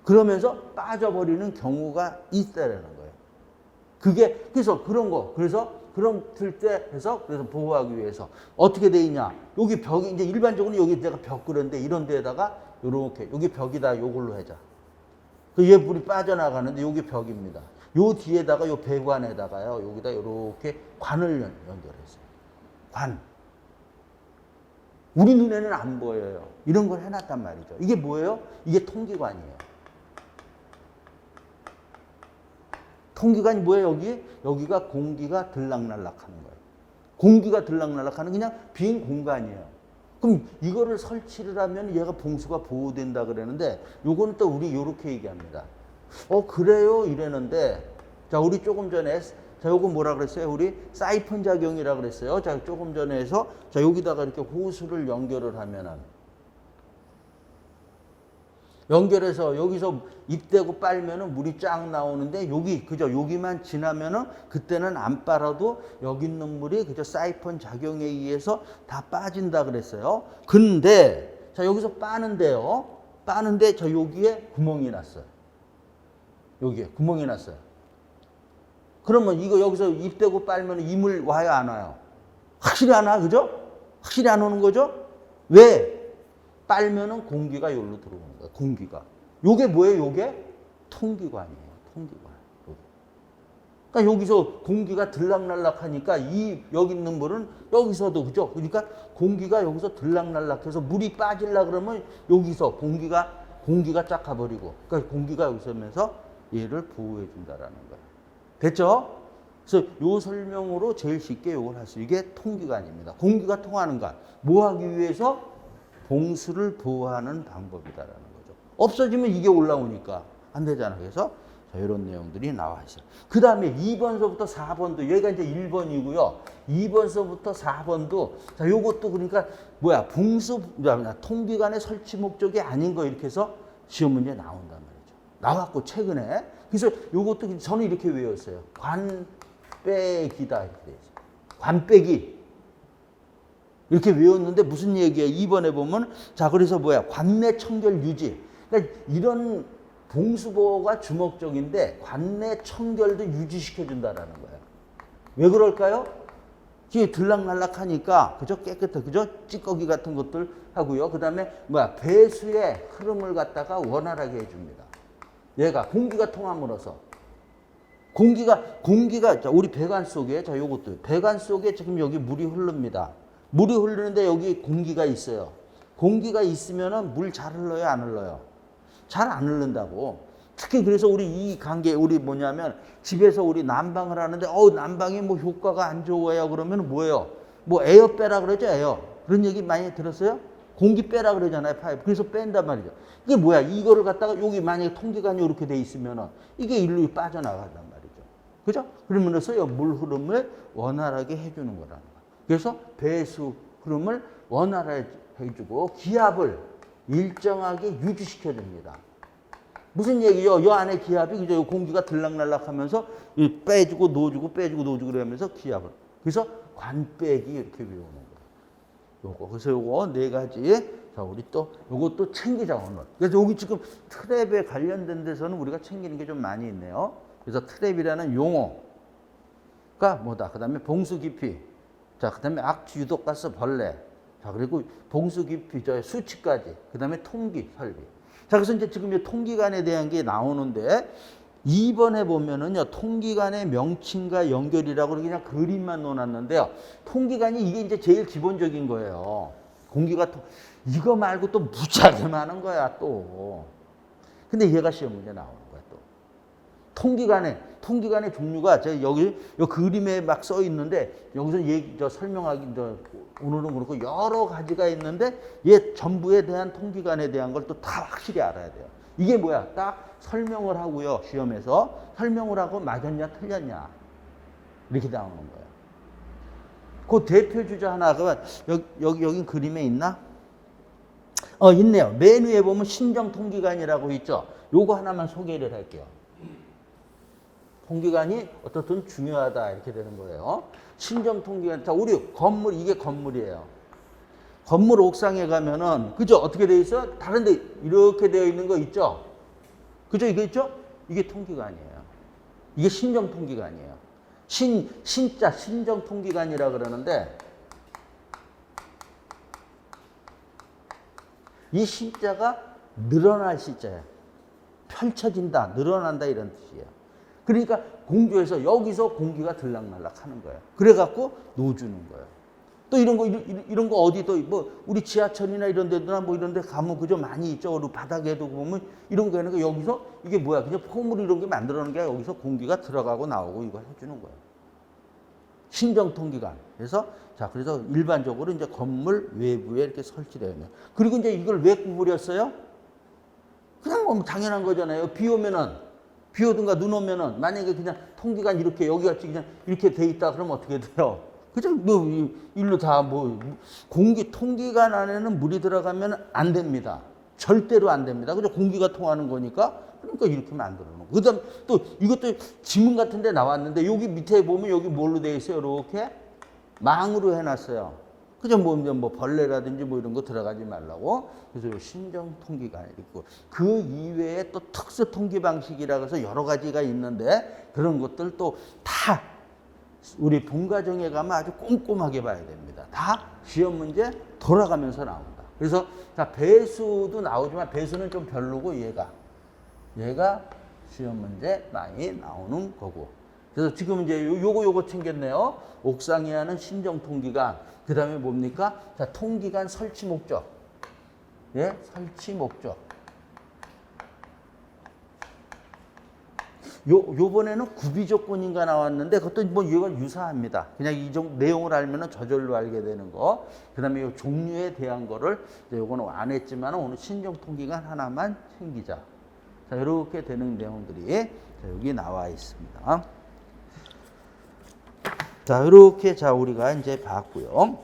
그러면서 빠져버리는 경우가 있다라는 거예요. 그게 그래서 그런 거 그래서 그런 때 해서 그래서 보호하기 위해서 어떻게 돼 있냐? 여기 벽이 이제 일반적으로 여기 내가 벽 그런데 이런 데에다가 요렇게 여기 벽이다 요걸로 하자. 그 얘 물이 빠져나가는데 여기 벽입니다. 요 뒤에다가 요 배관에다가요 여기다 요렇게 관을 연결했어요. 관. 우리 눈에는 안 보여요. 이런 걸 해놨단 말이죠. 이게 뭐예요? 이게 통기관이에요. 통기관이 뭐예요? 여기가 공기가 들락날락하는 거예요. 공기가 들락날락하는 그냥 빈 공간이에요. 그럼 이거를 설치를 하면 얘가 봉수가 보호된다 그러는데 요거는 또 우리 요렇게 얘기합니다. 그래요 이랬는데 자 우리 조금 전에 자 요거 뭐라 그랬어요? 우리 사이펀 작용이라 그랬어요. 자 조금 전에 해서 자 여기다가 이렇게 호수를 연결을 하면은 연결해서 여기서 입대고 빨면은 물이 쫙 나오는데 여기 그죠? 여기만 지나면은 그때는 안 빨아도 여기 있는 물이 그죠? 사이펀 작용에 의해서 다 빠진다 그랬어요. 근데 자 여기서 빠는데요. 빠는데 저 여기에 구멍이 났어요. 여기에 구멍이 났어요. 그러면 이거 여기서 입대고 빨면 이 물 와요 안 와요? 확실히 안 와, 그죠? 확실히 안 오는 거죠? 왜? 빨면은 공기가 여기로 들어오는 거예요. 공기가. 요게 뭐예요? 요게 통기관이에요. 통기관. 그러니까 여기서 공기가 들락날락하니까 이 여기 있는 물은 여기서도 그죠? 그러니까 공기가 여기서 들락날락해서 물이 빠질라 그러면 여기서 공기가 쫙 가버리고 그러니까 공기가 여기서 오면서 얘를 보호해 준다라는 거예요. 됐죠? 그래서 요 설명으로 제일 쉽게 요걸 할 수 이게 통기관입니다. 공기가 통하는 관. 뭐 하기 위해서? 봉수를 보호하는 방법이다라는 거죠. 없어지면 이게 올라오니까 안 되잖아. 그래서 자, 이런 내용들이 나와 있어요. 그 다음에 2번서부터 4번도 여기가 이제 1번이고요. 2번서부터 4번도 자, 요것도 그러니까 뭐야 봉수 통기관의 설치 목적이 아닌 거 이렇게 해서 시험 문제 나온단 말이죠. 나왔고 최근에 그래서 요것도 저는 이렇게 외웠어요. 관빼기다 이렇게 돼 있어요. 관빼기. 이렇게 외웠는데 무슨 얘기예요? 2번에 보면 자 그래서 뭐야 관내 청결 유지. 그러니까 이런 봉수보호가 주목적인데 관내 청결도 유지시켜 준다라는 거예요. 왜 그럴까요? 이게 들락날락하니까 그죠 깨끗해 그죠 찌꺼기 같은 것들 하고요. 그다음에 뭐야 배수의 흐름을 갖다가 원활하게 해줍니다. 얘가 공기가 통함으로써 공기가 자, 우리 배관 속에 자 요것도 배관 속에 지금 여기 물이 흐릅니다. 물이 흐르는데 여기 공기가 있어요. 공기가 있으면은 물 잘 흘러요, 안 흘러요? 잘 안 흐른다고. 특히 그래서 우리 이 관계 우리 뭐냐면 집에서 우리 난방을 하는데 난방이 뭐 효과가 안 좋아요. 그러면 뭐예요? 뭐 에어 빼라 그러죠, 에어. 그런 얘기 많이 들었어요? 공기 빼라 그러잖아요, 파이프. 그래서 뺀단 말이죠. 이게 뭐야? 이거를 갖다가 여기 만약에 통기관이 이렇게 돼 있으면은 이게 일로 빠져나간단 말이죠. 그죠? 그러면서 물 흐름을 원활하게 해주는 거라는 거예요. 그래서 배수 흐름을 원활하게 해주고 기압을 일정하게 유지시켜 줍니다. 무슨 얘기요? 요 안에 기압이 그죠? 요 공기가 들락날락하면서 빼주고 넣어주고 빼주고 넣어주고 그러면서 기압을. 그래서 관빼기 이렇게 외우는 거예요. 그래서 요거 네 가지. 자, 우리 또 요것도 챙기자 오늘. 그래서 여기 지금 트랩에 관련된 데서는 우리가 챙기는 게 좀 많이 있네요. 그래서 트랩이라는 용어가 뭐다? 그다음에 봉수 깊이. 자, 그 다음에 악취, 유독가스, 벌레. 자, 그리고 봉수 깊이, 수치까지. 그 다음에 통기, 설비. 자, 그래서 이제 지금 이 통기관에 대한 게 나오는데, 2번에 보면은요, 통기관의 명칭과 연결이라고 그냥 그림만 놓았는데요. 통기관이 이게 이제 제일 기본적인 거예요. 이거 말고 또 무지하게 많은 거야, 또. 근데 얘가 시험 문제 나오는 거야, 또. 통기관의 종류가 여기 그림에 막 써 있는데 여기서 설명하기 오늘은 그렇고 여러 가지가 있는데 얘 전부에 대한 통기관에 대한 걸 또 다 확실히 알아야 돼요. 이게 뭐야? 딱 설명을 하고요. 시험에서 설명을 하고 맞았냐 틀렸냐 이렇게 나오는 거예요. 그 대표 주자 하나가 여기 그림에 있나? 있네요. 메뉴에 보면 신정통기관이라고 있죠. 요거 하나만 소개를 할게요. 통기관이 어떻든 중요하다 이렇게 되는 거예요. 신정통기관. 자, 우리 건물 이게 건물이에요. 건물 옥상에 가면은 그죠? 어떻게 되어 있어? 다른데 이렇게 되어 있는 거 있죠? 그죠? 이거 있죠? 이게 통기관이에요. 이게 신정통기관이에요. 신자, 신정통기간이라 그러는데 이 신자가 늘어날 신자예요. 펼쳐진다, 늘어난다 이런 뜻이에요. 그러니까 공조해서 여기서 공기가 들락날락 하는 거예요. 그래갖고 놓주는 거예요. 또 이런 거 어디 또 뭐 우리 지하철이나 이런 데나 뭐 이런 데 가면 그저 많이 있죠. 우리 바닥에도 보면 이런 거 하는 거 여기서 이게 뭐야? 그냥 폼을 이런 게 만들어 놓은 게 아니라 여기서 공기가 들어가고 나오고 이걸 해주는 거예요. 신정통기간. 그래서 일반적으로 이제 건물 외부에 이렇게 설치되어 있는. 그리고 이제 이걸 왜 구부렸어요? 그냥 뭐 당연한 거잖아요. 비 오든가 눈 오면은 만약에 그냥 통기간 이렇게 여기 같이 그냥 이렇게 돼 있다 그러면 어떻게 돼요? 그냥 뭐 일로 다 뭐 통기간 안에는 물이 들어가면 안 됩니다. 절대로 안 됩니다. 그죠? 공기가 통하는 거니까. 그러니까 이렇게 만들어 놓은 거. 그다음 또 이것도 지문 같은 데 나왔는데 여기 밑에 보면 여기 뭘로 돼 있어요? 이렇게 망으로 해 놨어요. 그죠? 뭐 벌레라든지 뭐 이런 거 들어가지 말라고. 그래서 신정 통기간이 있고 그 이외에 또 특수 통기 방식이라고 해서 여러 가지가 있는데 그런 것들 또 다 우리 본과정에 가면 아주 꼼꼼하게 봐야 됩니다. 다 시험 문제 돌아가면서 나온다. 그래서 자, 배수도 나오지만 배수는 좀 별로고 얘가 시험 문제 많이 나오는 거고. 그래서 지금 이제 요거 챙겼네요. 옥상에 하는 신정 통기간. 그 다음에 뭡니까? 자, 통기간 설치 목적. 예, 설치 목적. 요번에는 구비 조건인가 나왔는데 그것도 뭐 이거 유사합니다. 그냥 이 정도 내용을 알면은 저절로 알게 되는 거. 그 다음에 요 종류에 대한 거를 요거는 안 했지만 오늘 신정 통기간 하나만 챙기자. 자, 이렇게 되는 내용들이 여기 나와 있습니다. 자, 이렇게 우리가 이제 봤고요.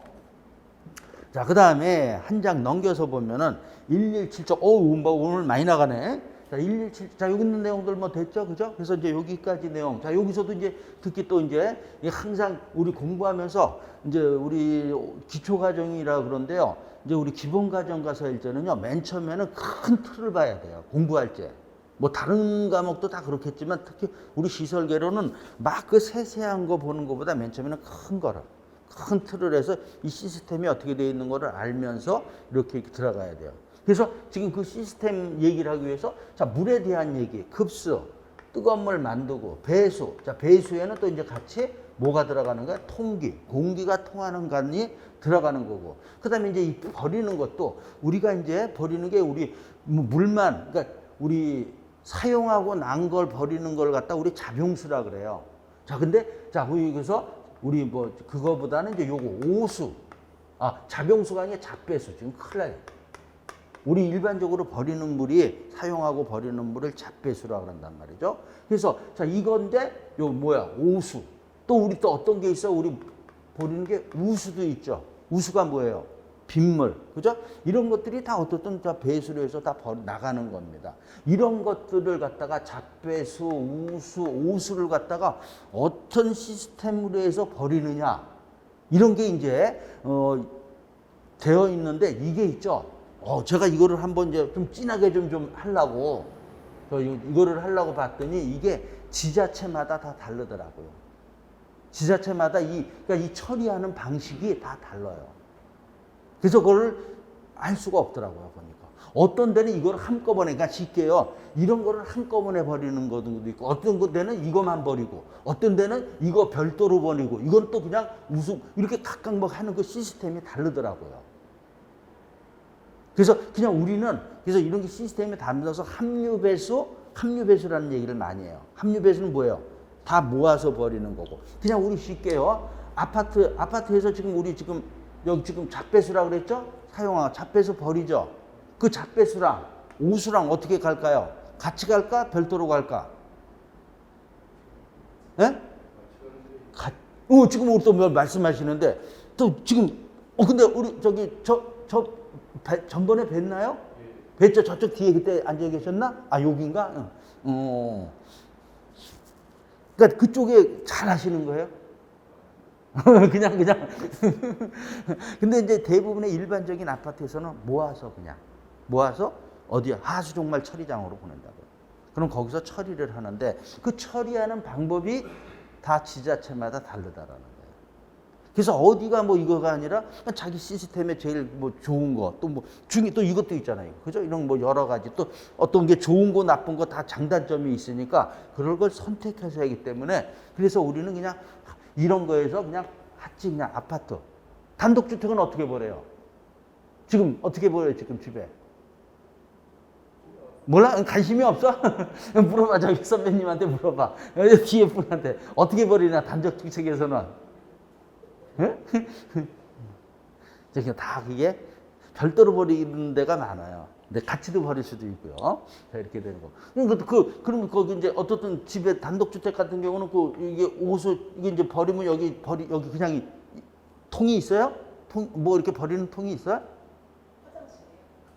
자, 그 다음에 한 장 넘겨서 보면은 117쪽, 오늘 많이 나가네. 자, 117, 자, 여기 있는 내용들 뭐 됐죠? 그죠? 그래서 이제 여기까지 내용. 자, 여기서도 이제 특히 또 이제 항상 우리 공부하면서 이제 우리 기초과정이라 그런데요. 이제 우리 기본과정 가서 할 때는요, 맨 처음에는 큰 틀을 봐야 돼요. 공부할 때. 뭐 다른 과목도 다 그렇겠지만 특히 우리 시설계로는 막 그 세세한 거 보는 것보다 맨 처음에는 큰 틀을 해서 이 시스템이 어떻게 되어 있는 거를 알면서 이렇게 들어가야 돼요. 그래서 지금 그 시스템 얘기를 하기 위해서 자, 물에 대한 얘기, 급수, 뜨거운 물 만두고, 배수. 자, 배수에는 또 이제 같이 뭐가 들어가는 거야? 통기, 공기가 통하는 간이 들어가는 거고. 그 다음에 이제 이 버리는 것도 우리가 이제 버리는 게 우리 물만, 그러니까 우리 사용하고 난 걸 버리는 걸 갖다 우리 잡용수라 그래요. 자, 근데 자, 여기서 우리 뭐 그거보다는 이제 요거 오수. 잡용수가 아니라 잡배수. 지금 큰일 나요. 우리 일반적으로 버리는 물이 사용하고 버리는 물을 잡배수라 그런단 말이죠. 그래서 자, 이건데 요 뭐야? 오수. 또 우리 또 어떤 게 있어? 우리 버리는 게 우수도 있죠. 우수가 뭐예요? 빗물, 그죠? 이런 것들이 다 어떻든 다 배수로 해서 다 나가는 겁니다. 이런 것들을 갖다가 잡배수, 우수, 오수를 갖다가 어떤 시스템으로 해서 버리느냐, 이런 게 이제 되어 있는데 이게 있죠. 제가 이거를 한번 이제 좀 진하게 좀 하려고 이거를 하려고 봤더니 이게 지자체마다 다 다르더라고요. 지자체마다 그러니까 이 처리하는 방식이 다 달라요. 그래서 그걸 알 수가 없더라고요, 보니까. 어떤 데는 이걸 한꺼번에, 그러니까 쉽게요. 이런 거를 한꺼번에 버리는 것도 있고, 어떤 데는 이거만 버리고, 어떤 데는 이거 별도로 버리고, 이건 또 그냥 이렇게 각각 뭐 하는 그 시스템이 다르더라고요. 그래서 그냥 우리는, 그래서 이런 게 시스템이 다르면서 합류배수라는 얘기를 많이 해요. 합류배수는 뭐예요? 다 모아서 버리는 거고. 그냥 우리 쉽게요. 아파트에서 우리 여기 지금 잡배수라고 그랬죠? 잡배수 버리죠? 그 잡배수랑 오수랑 어떻게 갈까요? 같이 갈까? 별도로 갈까? 예? 지금 우리 또 말씀하시는데, 또 지금, 근데 우리 전번에 뵀나요? 뵀죠? 저쪽 뒤에 그때 앉아 계셨나? 여긴가? 그러니까 그쪽에 잘 하시는 거예요? 그냥. 근데 이제 대부분의 일반적인 아파트에서는 모아서 어디야? 하수종말 처리장으로 보낸다고요. 그럼 거기서 처리를 하는데 그 처리하는 방법이 다 지자체마다 다르다라는 거예요. 그래서 어디가 뭐 이거가 아니라 자기 시스템에 제일 뭐 좋은 거, 또 뭐 중에 또 이것도 있잖아요. 그죠? 이런 뭐 여러 가지 또 어떤 게 좋은 거 나쁜 거 다 장단점이 있으니까 그럴 걸 선택해서 하기 때문에 그래서 우리는 그냥 이런 거에서 그냥 하지 그냥 아파트. 단독주택은 어떻게 버려요? 지금 어떻게 버려요? 지금 집에? 몰라? 관심이 없어? 물어봐. 저기 선배님한테 물어봐. 뒤에 분한테. 어떻게 버리나 단독주택에서는. 다 그게 별도로 버리는 데가 많아요. 근데 같이도 버릴 수도 있고요. 자, 이렇게 되는 거. 그러면 거기 이제 어떻든 집에 단독주택 같은 경우는 이게 옷을, 이게 이제 버리면 여기 그냥 통이 있어요? 뭐 이렇게 버리는 통이 있어요?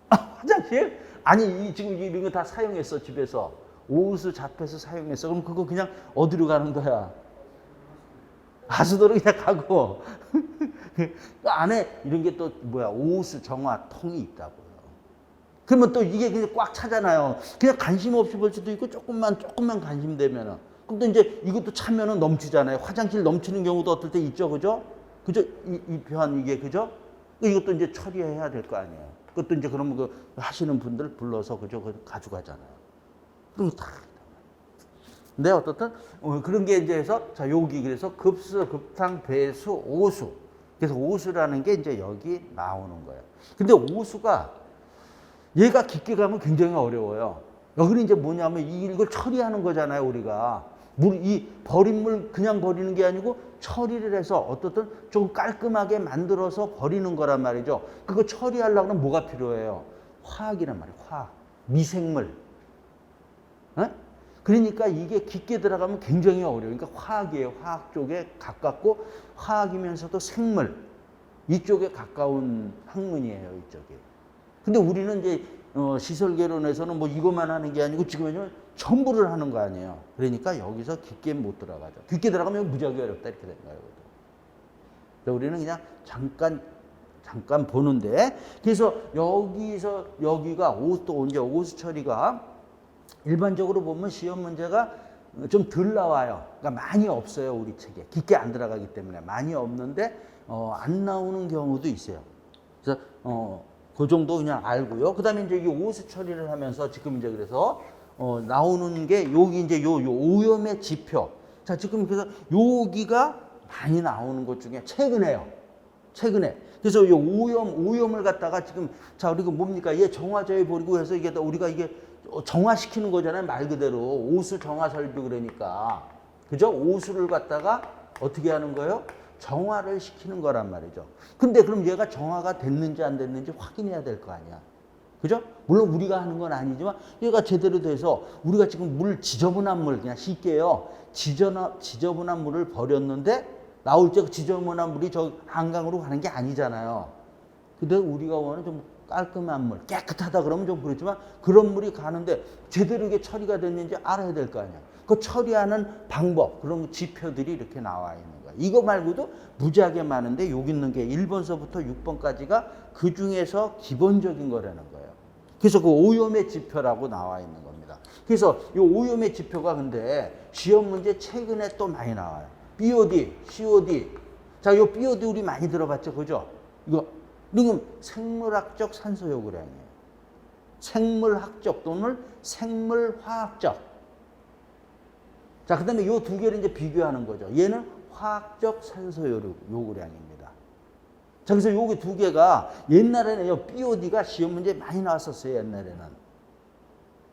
화장실? 아니, 지금 이런 거 다 사용했어, 집에서. 옷을 잡혀서 사용했어. 그럼 그거 그냥 어디로 가는 거야? 하수도로 그냥 가고. 그 안에 이런 게 또 오수 정화 통이 있다고요. 그러면 또 이게 그냥 꽉 차잖아요. 그냥 관심 없이 볼 수도 있고 조금만 관심되면은. 그럼 또 이제 이것도 차면은 넘치잖아요. 화장실 넘치는 경우도 어떨 때 있죠, 그죠? 그죠? 이 표현 이게 그죠? 이것도 이제 처리해야 될 거 아니에요. 그것도 이제 그러면 그 하시는 분들 불러서 그죠? 가져가잖아요. 그리고 다. 근데 어떻든 그런 게 이제 해서 자 여기 그래서 급수, 급탕, 배수, 오수. 그래서 오수라는 게 이제 여기 나오는 거예요. 근데 오수가 얘가 깊게 가면 굉장히 어려워요. 여기는 이제 뭐냐면 이걸 처리하는 거잖아요, 우리가. 이 버린 물 그냥 버리는 게 아니고 처리를 해서 어떻든 좀 깔끔하게 만들어서 버리는 거란 말이죠. 그거 처리하려고 하면 뭐가 필요해요? 화학이란 말이에요, 화학. 미생물. 에? 그러니까 이게 깊게 들어가면 굉장히 어려워요. 그러니까 화학이에요. 화학 쪽에 가깝고 화학이면서도 생물. 이쪽에 가까운 학문이에요, 이쪽에. 근데 우리는 이제 시설개론에서는 뭐 이것만 하는 게 아니고 지금 전부를 하는 거 아니에요. 그러니까 여기서 깊게 못 들어가죠. 깊게 들어가면 무지하게 어렵다 이렇게 되는 거예요. 그래서 우리는 그냥 잠깐 보는데 그래서 여기가 또 이제 오수 처리가 일반적으로 보면 시험 문제가 좀 덜 나와요. 그러니까 많이 없어요, 우리 책에. 깊게 안 들어가기 때문에 많이 없는데 안 나오는 경우도 있어요. 그래서 그 정도 그냥 알고요. 그다음에 이제 이 오수 처리를 하면서 지금 이제 그래서 나오는 게 여기 이제 요 오염의 지표. 자, 지금 그래서 여기가 많이 나오는 것 중에 최근에. 그래서 이 오염을 갖다가 지금 자, 우리가 뭡니까? 얘 정화제에 버리고 해서 이게 우리가 이게 정화시키는 거잖아요. 말 그대로 오수 정화 설비 그러니까. 그죠? 오수를 갖다가 어떻게 하는 거예요? 정화를 시키는 거란 말이죠. 근데 그럼 얘가 정화가 됐는지 안 됐는지 확인해야 될 거 아니야. 그죠? 물론 우리가 하는 건 아니지만 얘가 제대로 돼서 우리가 지금 지저분한 물 그냥 쉽게요. 지저분한 물을 버렸는데 나올 때 지저분한 물이 저 한강으로 가는 게 아니잖아요. 근데 우리가 원하는 좀 깔끔한 물, 깨끗하다 그러면 좀 그렇지만 그런 물이 가는데 제대로 이게 처리가 됐는지 알아야 될 거 아니야. 그 처리하는 방법, 그런 지표들이 이렇게 나와 있는 거야. 이거 말고도 무지하게 많은데 여기 있는 게 1번서부터 6번까지가 그 중에서 기본적인 거라는 거예요. 그래서 그 오염의 지표라고 나와 있는 겁니다. 그래서 이 오염의 지표가 근데 시험 문제 최근에 또 많이 나와요. BOD, COD. 자, 이 BOD 우리 많이 들어봤죠, 그죠? 이건 생물학적 산소 요구량이에요. 생물학적 또는 생물화학적. 자, 그 다음에 이 두 개를 이제 비교하는 거죠. 얘는 화학적 산소 요구량입니다. 자, 그래서 요게 두 개가 옛날에는 BOD가 시험 문제 많이 나왔었어요, 옛날에는.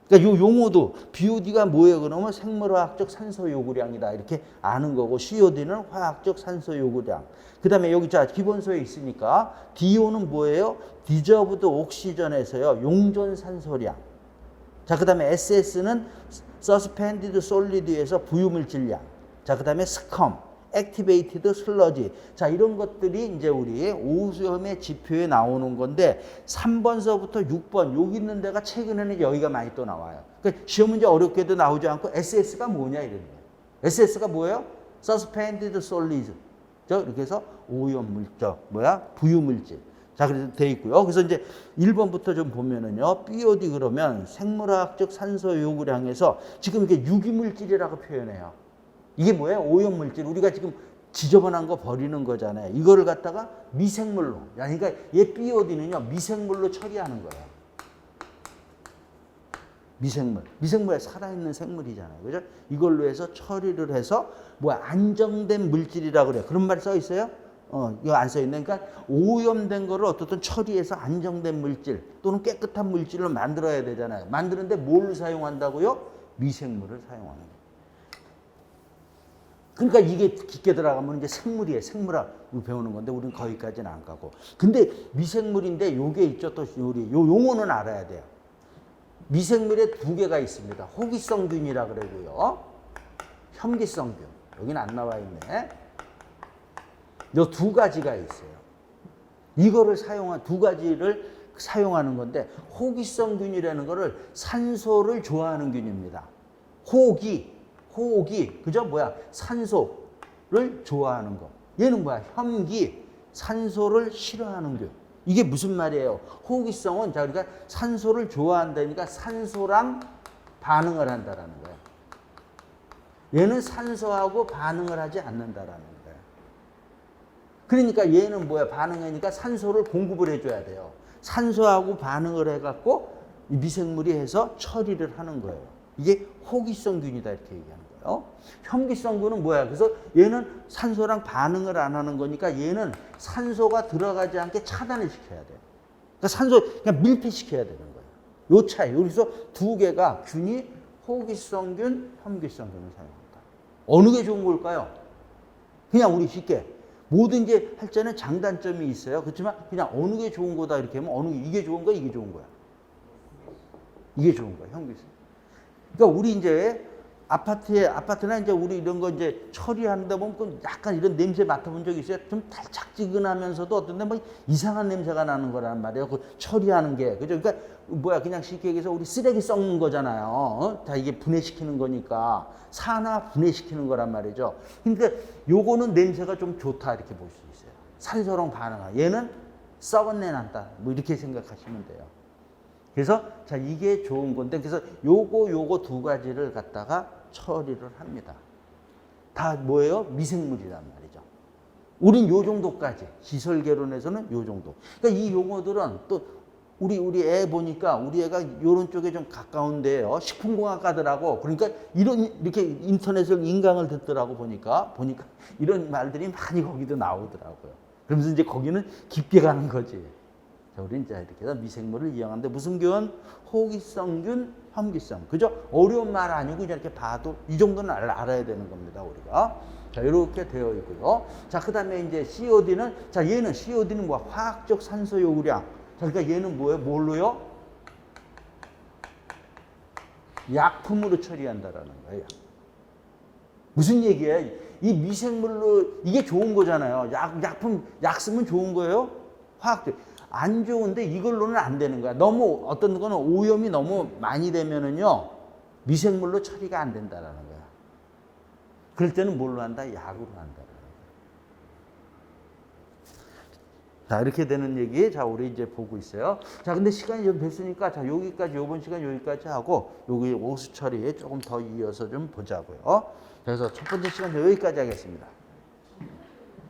그러니까 요 용어도 BOD가 뭐예요? 그러면 생물화학적 산소 요구량이다. 이렇게 아는 거고 COD는 화학적 산소 요구량. 그다음에 여기 자 기본소에 있으니까 DO는 뭐예요? 디저브드 옥시전에서요. 용존 산소량. 자, 그다음에 SS는 서스펜디드 솔리드에서 부유물질량. 자, 그다음에 스컴, 액티베이티드 슬러지. 자, 이런 것들이 이제 우리 오염의 지표에 나오는 건데 3번서부터 6번 여기 있는 데가 최근에는 여기가 많이 또 나와요. 그러니까 시험 문제 어렵게도 나오지 않고 SS가 뭐냐 이런 거예요. SS가 뭐예요? Suspended Solids. 이렇게 해서 오염물질, 부유물질. 자, 그래서 돼 있고요. 그래서 이제 1번부터 좀 보면은요. BOD 그러면 생물화학적 산소 요구량에서 지금 이게 유기물질이라고 표현해요. 이게 뭐예요? 오염물질. 우리가 지금 지저분한 거 버리는 거잖아요. 이거를 갖다가 미생물로, 그러니까 얘 BOD는요 미생물로 처리하는 거예요. 미생물에 살아있는 생물이잖아요. 그죠? 이걸로 해서 처리를 해서 안정된 물질이라고 그래요. 그런 말 써 있어요? 이거 안 써 있네. 그러니까 오염된 거를 어떻든 처리해서 안정된 물질 또는 깨끗한 물질로 만들어야 되잖아요. 만드는데 뭘 사용한다고요? 미생물을 사용하는 거예요. 그러니까 이게 깊게 들어가면 이제 생물이에요. 생물학 배우는 건데 우리는 거기까지는 안 가고. 근데 미생물인데 요게 있죠. 또 우리 요 용어는 알아야 돼요. 미생물에 두 개가 있습니다. 호기성균이라 그러고요. 혐기성균. 여기는 안 나와 있네. 요 두 가지가 있어요. 이거를 사용한 두 가지를 사용하는 건데 호기성균이라는 거를 산소를 좋아하는 균입니다. 호기 그죠? 산소를 좋아하는 거. 얘는 혐기 산소를 싫어하는 균. 이게 무슨 말이에요? 호기성은 그러니까 산소를 좋아한다니까 산소랑 반응을 한다라는 거예요. 얘는 산소하고 반응을 하지 않는다라는 거예요. 그러니까 얘는 반응하니까 산소를 공급을 해줘야 돼요. 산소하고 반응을 해갖고 미생물이 해서 처리를 하는 거예요. 이게 호기성균이다 이렇게 얘기하는 거예요. 혐기성균은 그래서 얘는 산소랑 반응을 안 하는 거니까 얘는 산소가 들어가지 않게 차단을 시켜야 돼요. 그러니까 산소 그냥 밀폐시켜야 되는 거예요. 요 차이. 여기서 두 개가 균이 호기성균, 혐기성균을 사용합니다. 어느 게 좋은 걸까요? 그냥 우리 쉽게 뭐든지 할 때는 장단점이 있어요. 그렇지만 그냥 어느 게 좋은 거다 이렇게 하면 이게 좋은 거야, 이게 좋은 거야. 이게 좋은 거야, 혐기성. 그러니까 우리 이제 아파트나 이제 우리 이런 거 이제 처리하는데 보면 약간 이런 냄새 맡아본 적 있어요? 좀 달짝지근하면서도 어떤데 이상한 냄새가 나는 거란 말이에요. 그 처리하는 게. 그죠? 그러니까 그냥 쉽게 얘기해서 우리 쓰레기 썩는 거잖아요. 다 이게 분해시키는 거니까. 산화 분해시키는 거란 말이죠. 그러니까 요거는 냄새가 좀 좋다 이렇게 볼 수 있어요. 산소랑 반응하. 얘는 썩은 내 난다. 이렇게 생각하시면 돼요. 그래서 이게 좋은 건데 그래서 요거 두 가지를 갖다가 처리를 합니다. 다 뭐예요? 미생물이란 말이죠. 우린 요 정도까지 시설개론에서는 요 정도. 그러니까 이 용어들은 또 우리 애 보니까 우리 애가 요런 쪽에 좀 가까운데요. 식품공학과더라고. 그러니까 이렇게 인터넷을 인강을 듣더라고 보니까 이런 말들이 많이 거기도 나오더라고요. 그러면서 이제 거기는 깊게 가는 거지. 우리는 이제 이렇게 해서 미생물을 이용하는데 무슨 균? 호기성균, 혐기성. 그죠? 어려운 말 아니고 이렇게 봐도 이 정도는 알아야 되는 겁니다, 우리가. 이렇게 되어 있고요. 그 다음에 이제 COD는, 얘는 COD는 화학적 산소 요구량. 그러니까 얘는 뭘로요? 약품으로 처리한다라는 거예요. 무슨 얘기예요? 이 미생물로, 이게 좋은 거잖아요. 약 쓰면 좋은 거예요? 화학적. 안 좋은데 이걸로는 안 되는 거야. 너무 어떤 거는 오염이 너무 많이 되면은요 미생물로 처리가 안 된다라는 거야. 그럴 때는 뭘로 한다? 약으로 한다라는 거야. 이렇게 되는 얘기. 우리 이제 보고 있어요. 근데 시간이 좀 됐으니까 여기까지 이번 시간 여기까지 하고 여기 오수 처리 조금 더 이어서 좀 보자고요. 그래서 첫 번째 시간 여기까지 하겠습니다.